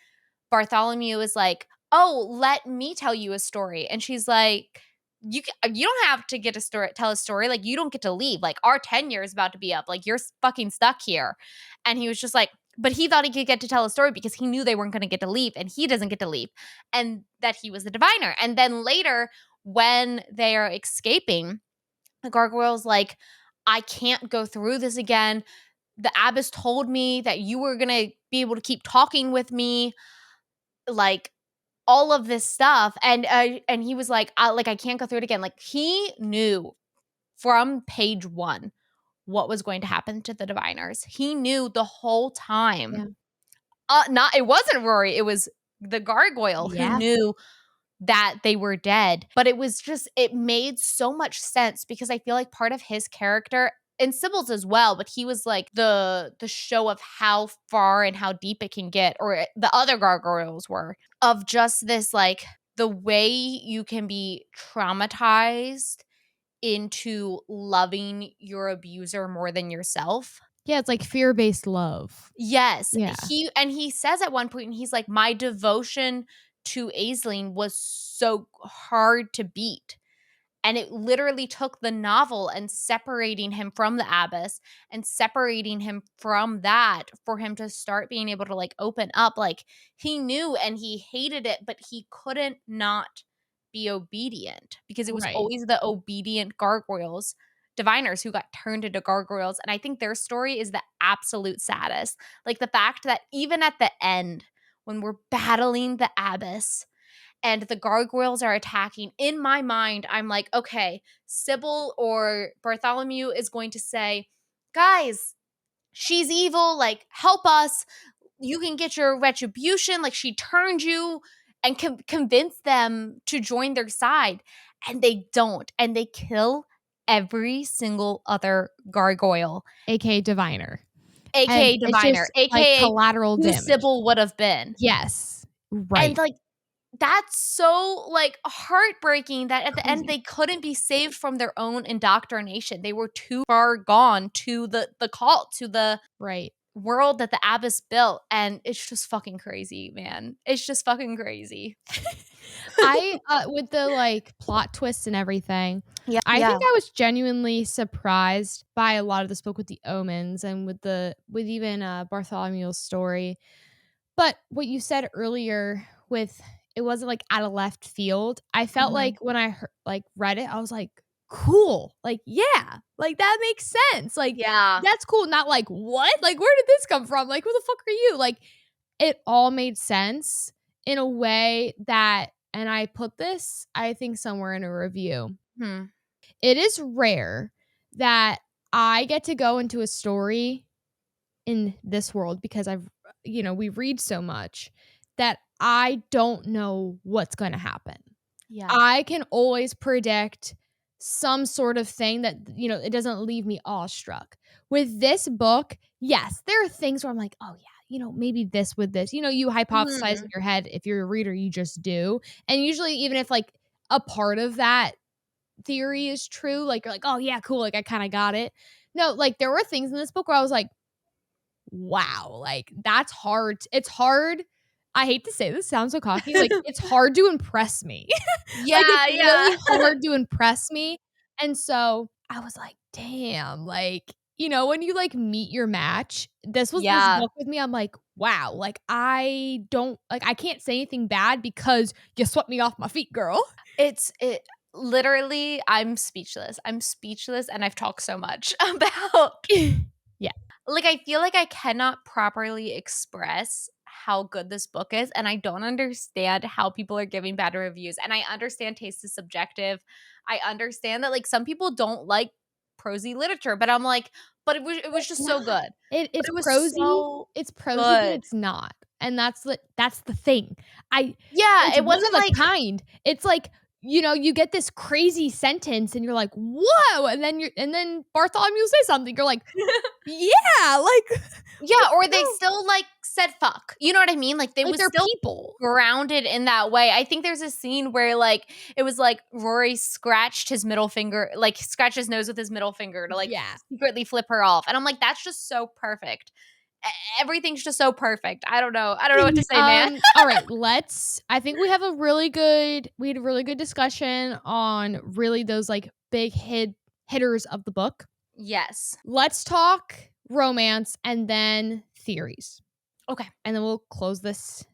Bartholomew is like, oh, let me tell you a story. And she's like, you don't have to get a story, tell a story. Like, you don't get to leave. Like, our tenure is about to be up. Like, you're fucking stuck here. And he was just like, but he thought he could get to tell a story because he knew they weren't going to get to leave, and he doesn't get to leave, and that he was the diviner. And then later, when they are escaping, the gargoyle's like, I can't go through this again. The abbess told me that you were going to be able to keep talking with me. Like, all of this stuff, and he was like, I can't go through it again. Like, he knew from page 1 what was going to happen to the diviners. He knew the whole time. Yeah. Not It wasn't Rory, it was the gargoyle who Yeah. knew that they were dead. But it was just, it made so much sense because I feel like part of his character, and Sybil's as well, but he was like the show of how far and how deep it can get, or the other gargoyles were, of just this, like, the way you can be traumatized into loving your abuser more than yourself. Yeah, it's like fear-based love. Yes, Yeah. he says at one point, and he's like, my devotion to Aisling was so hard to beat. And it literally took the novel and separating him from the abbess and separating him from that for him to start being able to, like, open up. Like, he knew and he hated it, but he couldn't not be obedient because it was Right. always the obedient gargoyles, diviners, who got turned into gargoyles. And I think their story is the absolute saddest. Like, the fact that even at the end, when we're battling the abbess, and the gargoyles are attacking, in my mind, I'm like, okay, Sybil or Bartholomew is going to say, guys, she's evil. Like, help us. You can get your retribution. Like, she turned you, and convince them to join their side. And they don't. And they kill every single other gargoyle, AKA diviner. And aka it's diviner, just like aka collateral who damage. Sybil would have been. Yes. And, Right. like, that's so, like, heartbreaking that at the end Crazy. they couldn't be saved from their own indoctrination. They were too far gone to the cult, to the Right. world that the abbess built, and it's just fucking crazy, man. It's just fucking crazy. I with the, like, plot twists and everything, Yeah, I yeah. think I was genuinely surprised by a lot of this book with the omens and with even, Bartholomew's story. But what you said earlier with it wasn't, like, out of left field, I felt Mhm. like when I read it, I was like, "Cool." Like, "Yeah." Like, "That makes sense." Like, Yeah. "That's cool." Not like, "What?" Like, "Where did this come from?" Like, "Who the fuck are you?" Like, it all made sense in a way that and I put this, I think, somewhere in a review. Hmm. It is rare that I get to go into a story in this world because we read so much that I don't know what's gonna happen. Yeah. I can always predict some sort of thing that, it doesn't leave me awestruck. With this book, yes, there are things where I'm like, "Oh, yeah, maybe this with this." You hypothesize in Mhm. your head. If you're a reader, you just do. And usually, even if, like, a part of that theory is true, like, you're like, "Oh, yeah, cool, like, I kinda got it." No, like, there were things in this book where I was like, wow, like, that's hard it's hard I hate to say this, sounds so cocky, like, it's hard to impress me. Like, it's Yeah, yeah. really hard to impress me, and so, I was like, "Damn," like, when you, like, meet your match, this was this Yeah. book with me, I'm like, "Wow," like, I can't say anything bad because you swept me off my feet, girl. It literally, I'm speechless. I'm speechless, and I've talked so much about, Yeah. like, I feel like I cannot properly express how good this book is, and I don't understand how people are giving bad reviews. And I understand taste is subjective. I understand that, like, some people don't like prosy literature, but I'm like, but it was It's just so not. good. But It's it was prosy so it's prosy, but good. it's not, and that's the thing. I Yeah, It's it one wasn't of a like kind. It's like, you get this crazy sentence and you're like, "Whoa," and then Bartholomew say something, you're like, "Yeah," like, what yeah, or the they hell? still, like, said fuck. You know what I mean? Like, they Like, was they're still people. grounded in that way. I think there's a scene where, like, it was like Rory scratched his middle finger, like, scratched his nose with his middle finger to, like, Yeah. secretly flip her off. And I'm like, that's just so perfect. everything's just so perfect. I don't know. I don't know what to say, man. All right, I think we had a really good discussion on really those like big hitters of the book. Yes. Let's talk romance and then theories. Okay. And then we'll close this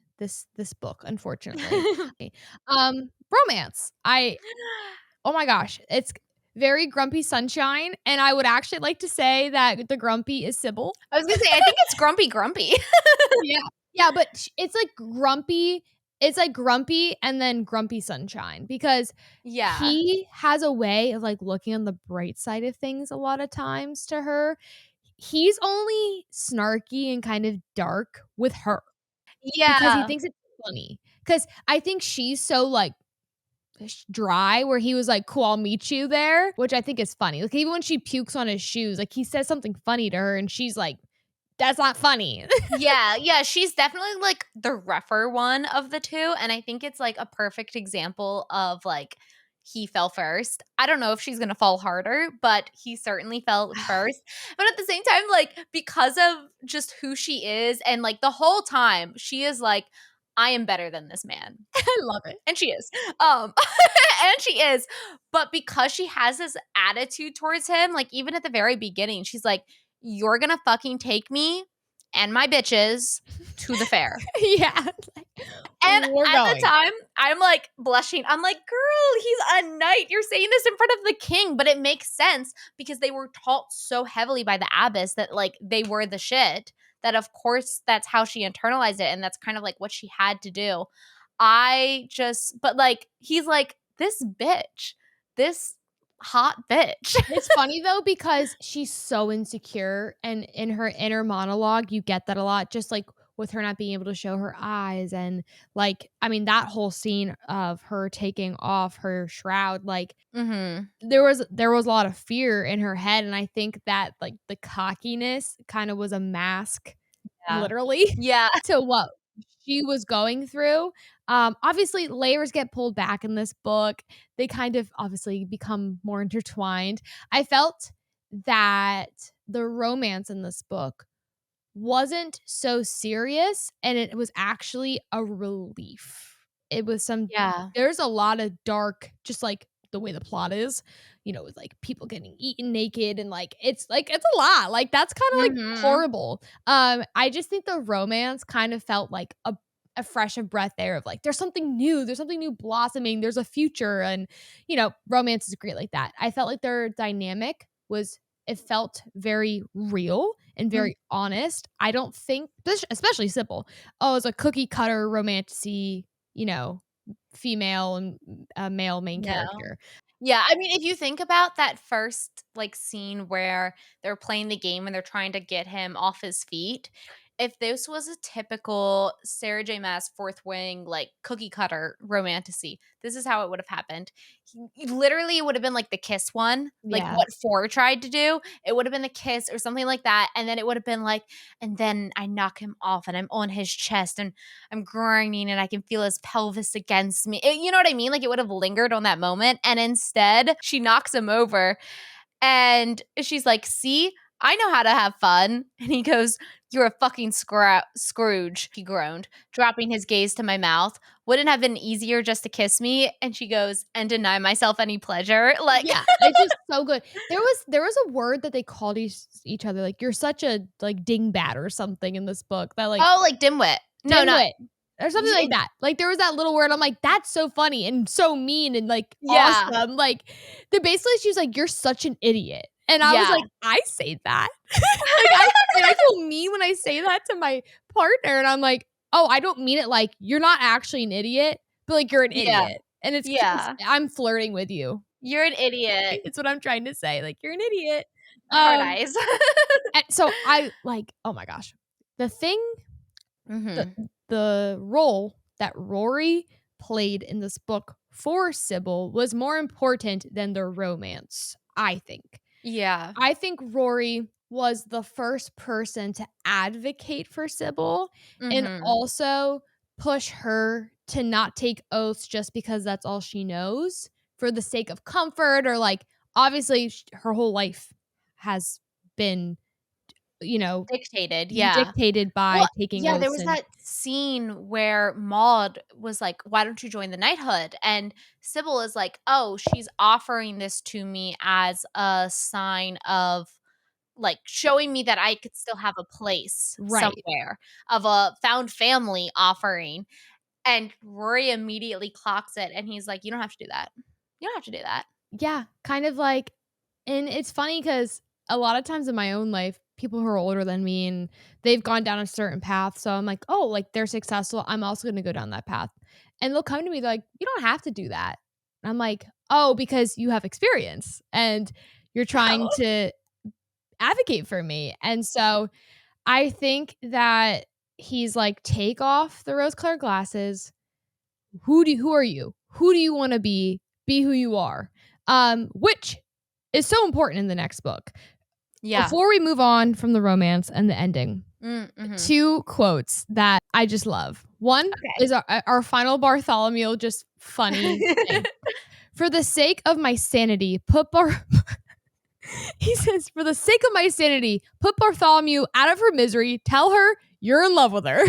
book, unfortunately. Romance. Oh my gosh, it's very grumpy sunshine, and I would actually like to say that the grumpy is Sybil. I was gonna say, I think it's grumpy grumpy. Yeah. Yeah, but it's like grumpy and then grumpy sunshine because Yeah. he has a way of, like, looking on the bright side of things a lot of times to her. He's only snarky and kind of dark with her because he Yeah. thinks it's funny. Because I think she's so, like, dry where he was like, "Cool, I'll meet you there," which I think is funny. Like, even when she pukes on his shoes, like, he says something funny to her, and she's like, "That's not funny." Yeah, yeah, she's definitely, like, the rougher one of the 2, and I think it's, like, a perfect example of, like, he fell first. I don't know if she's gonna fall harder, but he certainly fell first, but at the same time, like, because of just who she is and, like, the whole time, she is like, "I am better than this man." I love it. And she is. And she is. But because she has this attitude towards him, like even at the very beginning, she's like, "You're gonna fucking take me and my bitches to the fair." Yeah, like, And we're at the going. time, I'm like blushing. I'm like, "Girl, he's a knight. You're saying this in front of the king." But it makes sense because they were taught so heavily by the abbess that like they were the shit. That of course that's how she internalized it, and that's kind of like what she had to do. But like, he's like, "This bitch, this hot bitch." It's funny though because she's so insecure, and in her inner monologue, you get that a lot, just like with her not being able to show her eyes, and like, I mean, that whole scene of her taking off her shroud, like Mhm. there was a lot of fear in her head, and I think that like the cockiness kind of was a mask, Yeah. literally, Yeah. to what she was going through. Obviously, layers get pulled back in this book. They kind of obviously become more intertwined. I felt that the romance in this book wasn't so serious, and it was actually a relief. It was some Yeah. there's a lot of dark, just like the way the plot is, with like people getting eaten naked, and it's a lot. Like that's kind of like Mhm. horrible. I just think the romance kind of felt like a fresh of breath there of like there's something new blossoming, there's a future, and romance is great like that. I felt like their dynamic was it felt very real and Mm. very honest. I don't think especially Sybil, oh, it's a cookie cutter romantasy, you know, female and a male main Yeah. character. Yeah, I mean, if you think about that first, like, scene where they're playing the game and they're trying to get him off his feet, if this was a typical Sarah J. Maas Fourth Wing, like, cookie cutter romantasy, this is how it would have happened. Literally, it would have been like the kiss one, like Yeah. what 4 tried to do. It would have been the kiss or something like that, and then it would have been like, and then I knock him off and I'm on his chest and I'm grinding and I can feel his pelvis against me. You know what I mean? Like it would have lingered on that moment. And instead, she knocks him over and she's like, "See, I know how to have fun." And he goes, "You're a fucking Scrooge," he groaned, dropping his gaze to my mouth. "Wouldn't it have been easier just to kiss me?" And she goes, "And deny myself any pleasure." Like, Yeah, it's just so good. There was a word that they called each other, like, "You're such a, like, dingbat," or something in this book that, like oh, like dimwit. No, not. dimwit, or something like that. Like, there was that little word, I'm like, "That's so funny and so mean and, like, Yeah. awesome." Like, basically she's like, "You're such an idiot." And I was Yeah. like, "I say that." I feel mean when I say that to my partner, and I'm like, "Oh, I don't mean it like, you're not actually an idiot, but, like, you're an Yeah. idiot, and it's Yeah. I'm flirting with you." You're an idiot. It's what I'm trying to say, like, "You're an idiot." Hard Um, eyes. and so I like, oh my gosh. The thing the Mhm. the role that Rory played in this book for Sybil was more important than their romance, I think. Yeah. I think Rory was the first person to advocate for Sybil and Mhm. also push her to not take oaths just because that's all she knows for the sake of comfort, or like obviously her whole life has been Dictated, be yeah. dictated by Well, taking yeah, there oaths was and that scene where Maud was like, "Why don't you join the knighthood?" And Sybil is like, "Oh, she's offering this to me as a sign of, like, showing me that I could still have a place right. somewhere, of a found family offering." And Rory immediately clocks it, and he's like, "You don't have to do that. You don't have to do that." Yeah, kind of like and it's funny because a lot of times in my own life, people who are older than me and they've gone down a certain path, so I'm like, "Oh, like, they're successful, I'm also gonna go down that path." And they'll come to me like, "You don't have to do that." And I'm like, "Oh, because you have experience, and you're trying Oh. to advocate for me." And so, I think that he's like, "Take off the rose-colored glasses. Who are you? Who do you wanna be? Be who you are." Which is so important in the next book. Yeah. Before we move on from the romance and the ending, Mhm. 2 quotes that I just love. One Okay. is our final Bartholomew, just funny thing. "For the sake of my sanity, put Bar" he says, "For the sake of my sanity, put Bartholomew out of her misery, tell her you're in love with her."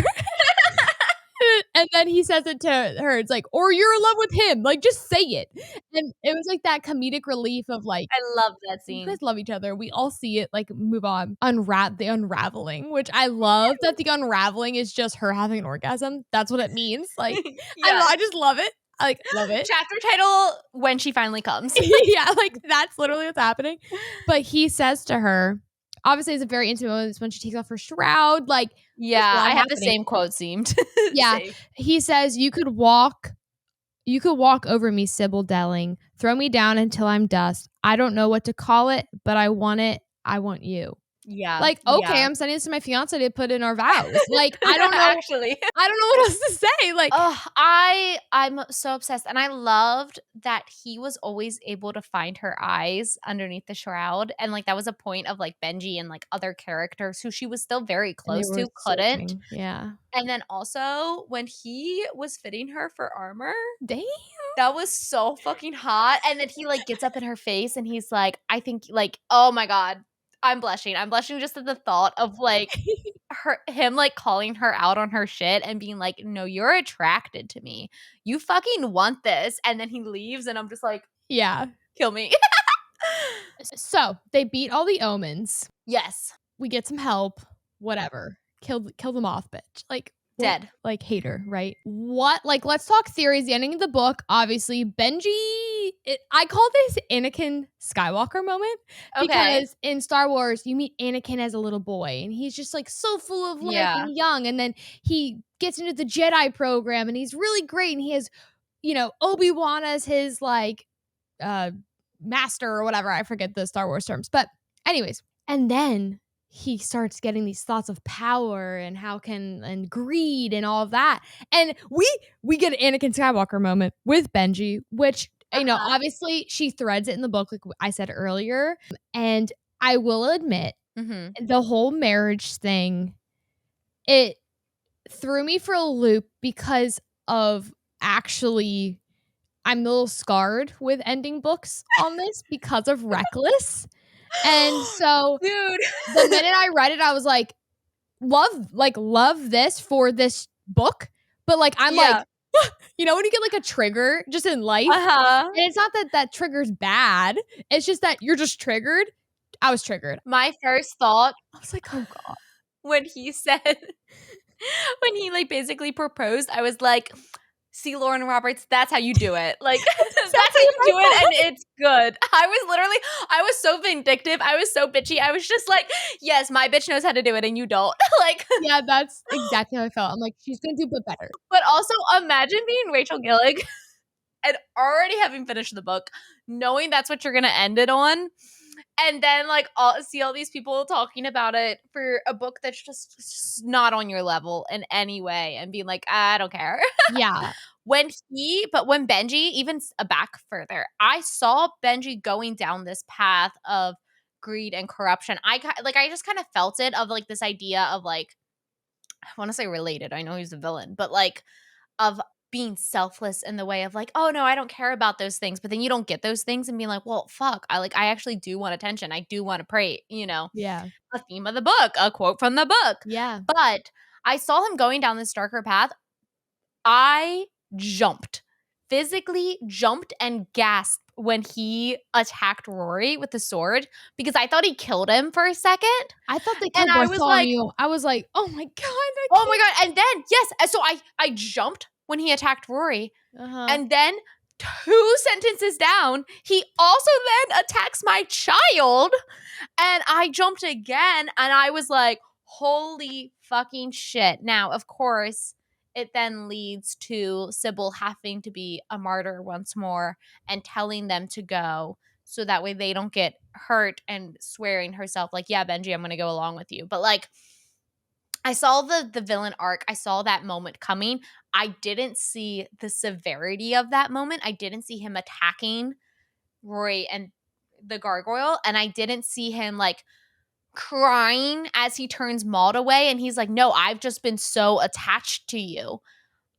And then he says it to her, it's like, "Or you're in love with him, like, just say it." And it was like that comedic relief of like, I love that you guys scene. love each other. We all see it, like, move on. The unraveling, which I love that the unraveling is just her having an orgasm. That's what it means. Like, Yes. I just love it. I, like, love it. Chapter title, "When She Finally Comes." Yeah, like, that's literally what's happening. But he says to her, obviously, it's a very intimate moment, it's when she takes off her shroud, like, there's a Yeah, lot I have the happening. same quote seamed. Yeah. Same. He says, You could walk over me, Sybil Delling, throw me down until I'm dust. I don't know what to call it, but I want it. I want you." Yeah, Like, okay, yeah. I'm sending this to my fiance to put in our vows. Like, I don't know Actually. I don't know what else to say. Like, Oh, I'm so obsessed, and I loved that he was always able to find her eyes underneath the shroud, and, like, that was a point of, like, Benji and, like, other characters who she was still very and they close were to couldn't. searching. Yeah. And then also, when he was fitting her for armor, Damn. that was so fucking hot, and then he, like, gets up in her face, and he's like, I think, like, oh my god, I'm blushing. I'm blushing just at the thought of, like, him, like, calling her out on her shit and being like, "No, you're attracted to me. You fucking want this." And then he leaves, and I'm just like, Yeah. "Kill me." So, they beat all the omens. Yes. We get some help, whatever. Kill the moth bitch. Like, what? Dead. Like, hater, right? What? Like, let's talk theories. The ending of the book, obviously, I call this Anakin Skywalker moment Okay. because in Star Wars, you meet Anakin as a little boy and he's just like so full of life Yeah. and young. And then he gets into the Jedi program and he's really great. And he has, Obi-Wan as his like uh master or whatever. I forget the Star Wars terms. But anyways, and then he starts getting these thoughts of power and and greed and all of that. And we get an Anakin Skywalker moment with Benji, which Uh-huh. obviously she threads it in the book, like I said earlier. And I will admit, Mhm. the whole marriage thing, it threw me for a loop because of actually I'm a little scarred with ending books on this because of Reckless. And so Dude. the minute I read it, I was love this for this book. But like, I'm Yeah. like, when you get like a trigger just in life, Uh-huh. and it's not that that trigger's bad. It's just that you're just triggered. I was triggered. My first thought I was like, oh God. when he said when he, like, basically proposed, I was like, "See, Lauren Roberts, that's how you do it. Like, That's that's how exactly you what do I it, thought. and it's good." I was so vindictive, I was so bitchy, I was just like, "Yes, my bitch knows how to do it, and you don't." Like, Yeah, that's exactly how I felt. I'm like, she's gonna do but better. but also imagine being Rachel Gillig and already having finished the book, knowing that's what you're gonna end it on, and then, like, see all these people talking about it for a book that's just not on your level in any way, and being like, "I don't care." Yeah. When Benji, even back further, I saw Benji going down this path of greed and corruption. I just kind of felt it, of like this idea of, like, I want to say related. I know he's a villain, but like, of being selfless in the way of like, oh no, I don't care about those things, but then you don't get those things and being like, well, fuck, I actually do want attention. I do want to pray, Yeah. a theme of the book, a quote from the book. Yeah. But I saw him going down this darker path. I jumped, physically jumped and gasped when he attacked Rory with the sword because I thought he killed him for a second. I thought they And killed I was like, Bartholomew. I was like, "Oh my god, I oh my can't." God. And then, yes. And so I jumped when he attacked Rory. Uh-huh. And then 2 sentences down, he also then attacks my child. And I jumped again and I was like, holy fucking shit. Now, of course, it then leads to Sybil having to be a martyr once more and telling them to go so that way they don't get hurt and swearing herself like, yeah, Benji, I'm going to go along with you. But like, I saw the villain arc. I saw that moment coming. I didn't see the severity of that moment. I didn't see him attacking Rory and the gargoyle, and I didn't see him like crying as he turns Maud away and he's like, "No, I've just been so attached to you.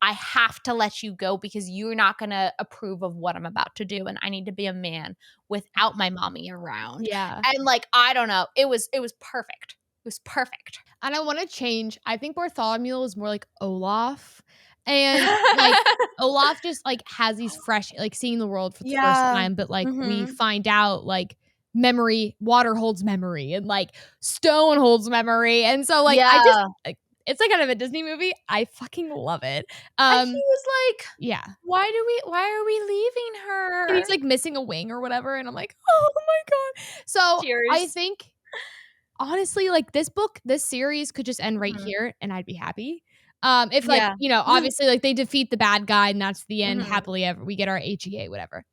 I have to let you go because you're not going to approve of what I'm about to do and I need to be a man without my mommy around." Yeah. And like, I don't know. It was perfect. It was perfect. And I wanna change. I think Bartholomew is more like Olaf, and, like, Olaf just, like, has these fresh like, seeing the world for the first Yeah. time, but, like, we Mhm. find out, like, water holds memory, and, like, stone holds memory, and so, like, I just Yeah. like, it's, like, kind of a Disney movie. I fucking love it. And he was like, Yeah. why are we leaving And he's, her?" like, missing a wing or whatever, and I'm like, "Oh my god." So, I Tears. think honestly, like, this series could just end right Mhm. here, and I'd be happy. If, like, Yeah. obviously, like, they defeat the bad guy, and that's the end, Mhm. happily ever we get our HEA, whatever.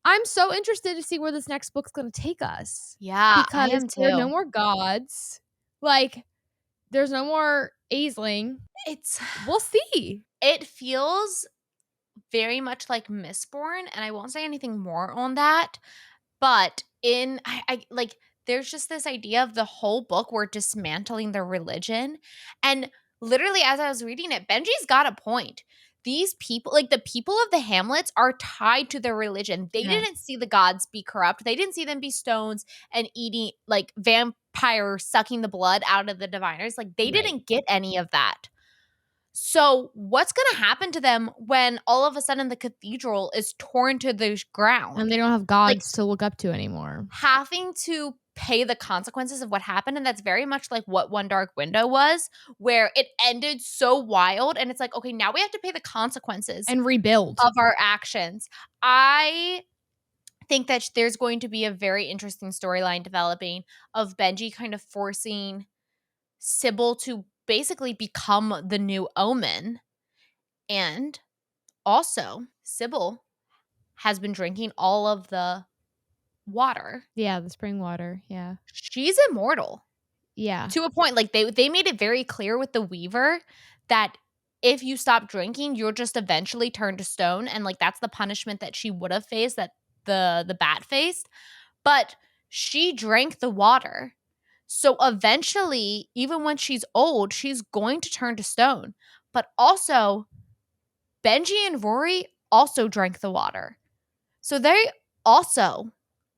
I'm so interested to see where this next book's gonna take us Yeah, I because am there are no too. more gods, like, there's no more Aisling. It's We'll see. it feels very much like Mistborn, and I won't say anything more on that, but in I like there's just this idea of the whole book we're dismantling the religion, and literally as I was reading it, Benji's got a point. These people, like the people of the hamlets, are tied to their religion. They Yeah, didn't see the gods be corrupt. They didn't see them be stones and eating like vampires sucking the blood out of the diviners. Like they right. didn't get any of that. So, what's going to happen to them when all of a sudden the cathedral is torn to the And ground? they don't have Like gods to look up to anymore. having to pay the consequences of what happened. And that's very much like what One Dark Window was, where it ended so wild. And it's like, okay, now we have to pay the consequences And rebuild. of our actions. I think that there's going to be a very interesting storyline developing of Benji kind of forcing Sybil to basically become the new Omen. And also, Sybil has been drinking all of the water. Yeah, the spring water, yeah. She's immortal Yeah. to a point. Like they made it very clear with the Weaver that if you stop drinking, you'll just eventually turn to stone, and like that's the punishment that she would have faced that the bat faced. But she drank the water. So eventually, even when she's old, she's going to turn to stone. But also, Benji and Rory also drank the water. So they also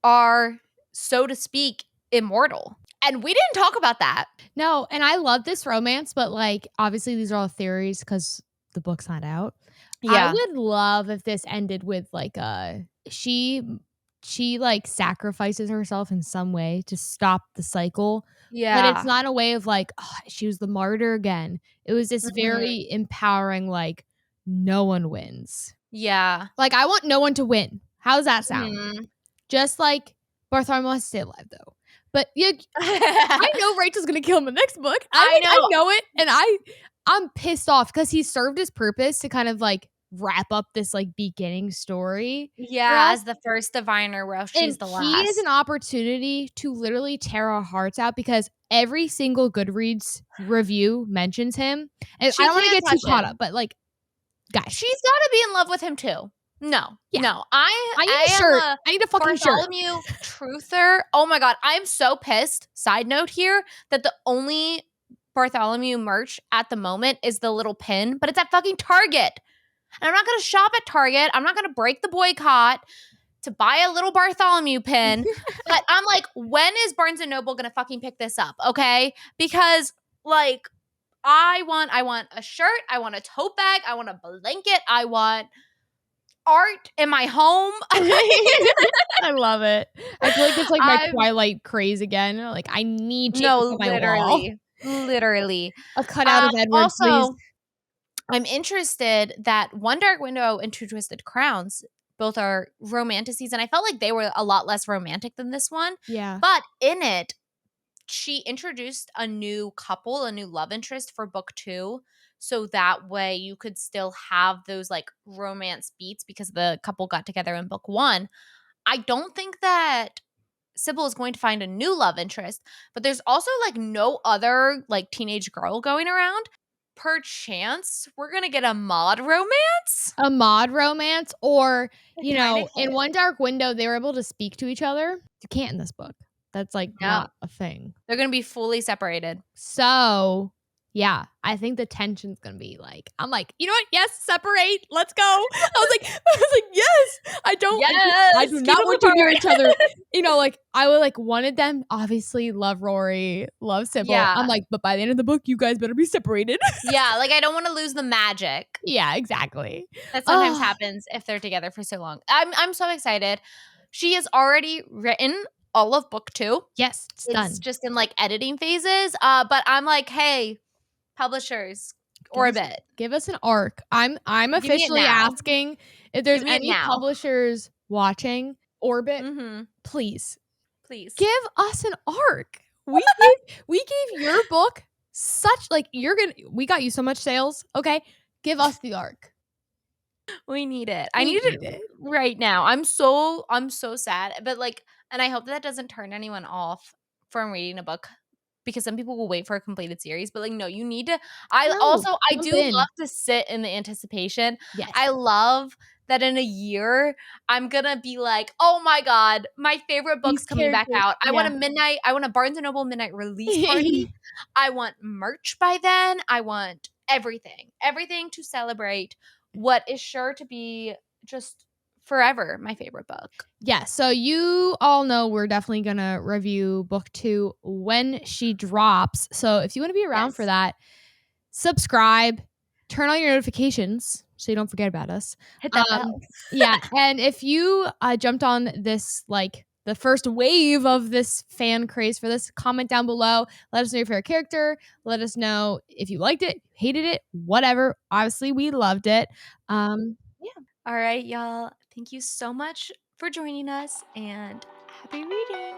are, so to speak, immortal. And we didn't talk about that. No, and I love this romance, but, like, obviously these are all theories because the book's not out. I Yeah. would love if this ended with, like, she, like, sacrifices herself in some way to stop the cycle, but it's Yeah. not a way of, like, she was the martyr again. It was this Mhm. very empowering, like, no one wins. Yeah. Like, I want no one to win. How does that sound? Mhm. Just like Bartholomew has to stay alive, though. But I know Rachel's gonna kill him in the next book. I I know. know it, and I'm pissed off because he served his purpose to kind of, like, wrap up this, like, beginning story for Yeah, us, as the first diviner, well, and she's the he is an last. opportunity to literally tear our hearts out because every single Goodreads review mentions him, and I She don't wanna can't get too touch caught up, him. but, like, guys, She's gotta be in love with him too. No, yeah, no. I I need a I am shirt. a I need a fucking shirt. Bartholomew truther. Oh my god, I'm so pissed. Side note here that the only Bartholomew merch at the moment is the little pin, but it's at fucking Target. And I'm not going to shop at Target. I'm not going to break the boycott to buy a little Bartholomew pin. But I'm like, when is Barnes and Noble going to fucking pick this up? Okay. Because like, I want a shirt. I want a tote bag. I want a blanket. I want art in my home. I love it. I feel like it's like my I'm Twilight craze again. Like, I need no, changes on my wall. literally. A cutout of Edward, please. Also, I'm interested that One Dark Window and Two Twisted Crowns both are romantasies, and I felt like they were a lot less romantic than this one. Yeah. But in it, she introduced a new couple, a new love interest for book 2. So that way you could still have those like romance beats because the couple got together in book 1. I don't think that Sybil is going to find a new love interest, but there's also like no other like teenage girl going around. Perchance we're gonna get a mod romance. A mod romance, or, It you kinda know, in hit. One Dark Window, they were able to speak to each other. You can't in this book. That's, like, No, not a thing. they're gonna be fully separated. So, yeah, I think the tension's gonna be, like, I'm like, "You know what? Yes, separate. Let's go." I was like, "Yes." I do Keep not them want you near apart. each other. You know, like, I would, like, wanted them obviously love Rory, love Sybil. I'm Yeah. like, "But by the end of the book, you guys better be separated." Yeah, like, I don't wanna lose the magic Yeah, exactly. that sometimes Oh, happens if they're together for so long. I'm so excited. She has already written all of book 2. yes, it's It's done. just in, like, editing phases, but I'm like, "Hey, publishers, Give us Orbit, give us an arc. I'm give me it officially now. asking if Give there's me it any now." publishers watching Orbit, Mhm. please Please. give us an arc. We gave your book such, like, we got you so much sales, okay? Give us the arc. We need it. I We need it need it. right now. I'm so sad, but, like, and I hope that doesn't turn anyone off from reading a book because some people will wait for a completed series, but, like, no, you need to. No, I jump do love in. to sit in the anticipation. Yes. I love that in a year, I'm gonna be like, "Oh my god, my favorite These book's coming back characters, out." yeah. I want a Barnes& and Noble midnight release party. I want merch by then. I want everything. Everything to celebrate what is sure to be just forever my favorite book. Yeah, so you all know we're definitely gonna review book 2 when she drops. So if you wanna be around for Yes. that, subscribe, turn on your notifications so you don't forget about us. Hit that bell. Yeah, and if you jumped on this, like, the first wave of this fan craze for this, comment down below. Let us know your favorite character. Let us know if you liked it, hated it, whatever. Obviously, we loved it. Yeah. All right, y'all. Thank you so much for joining us and happy reading.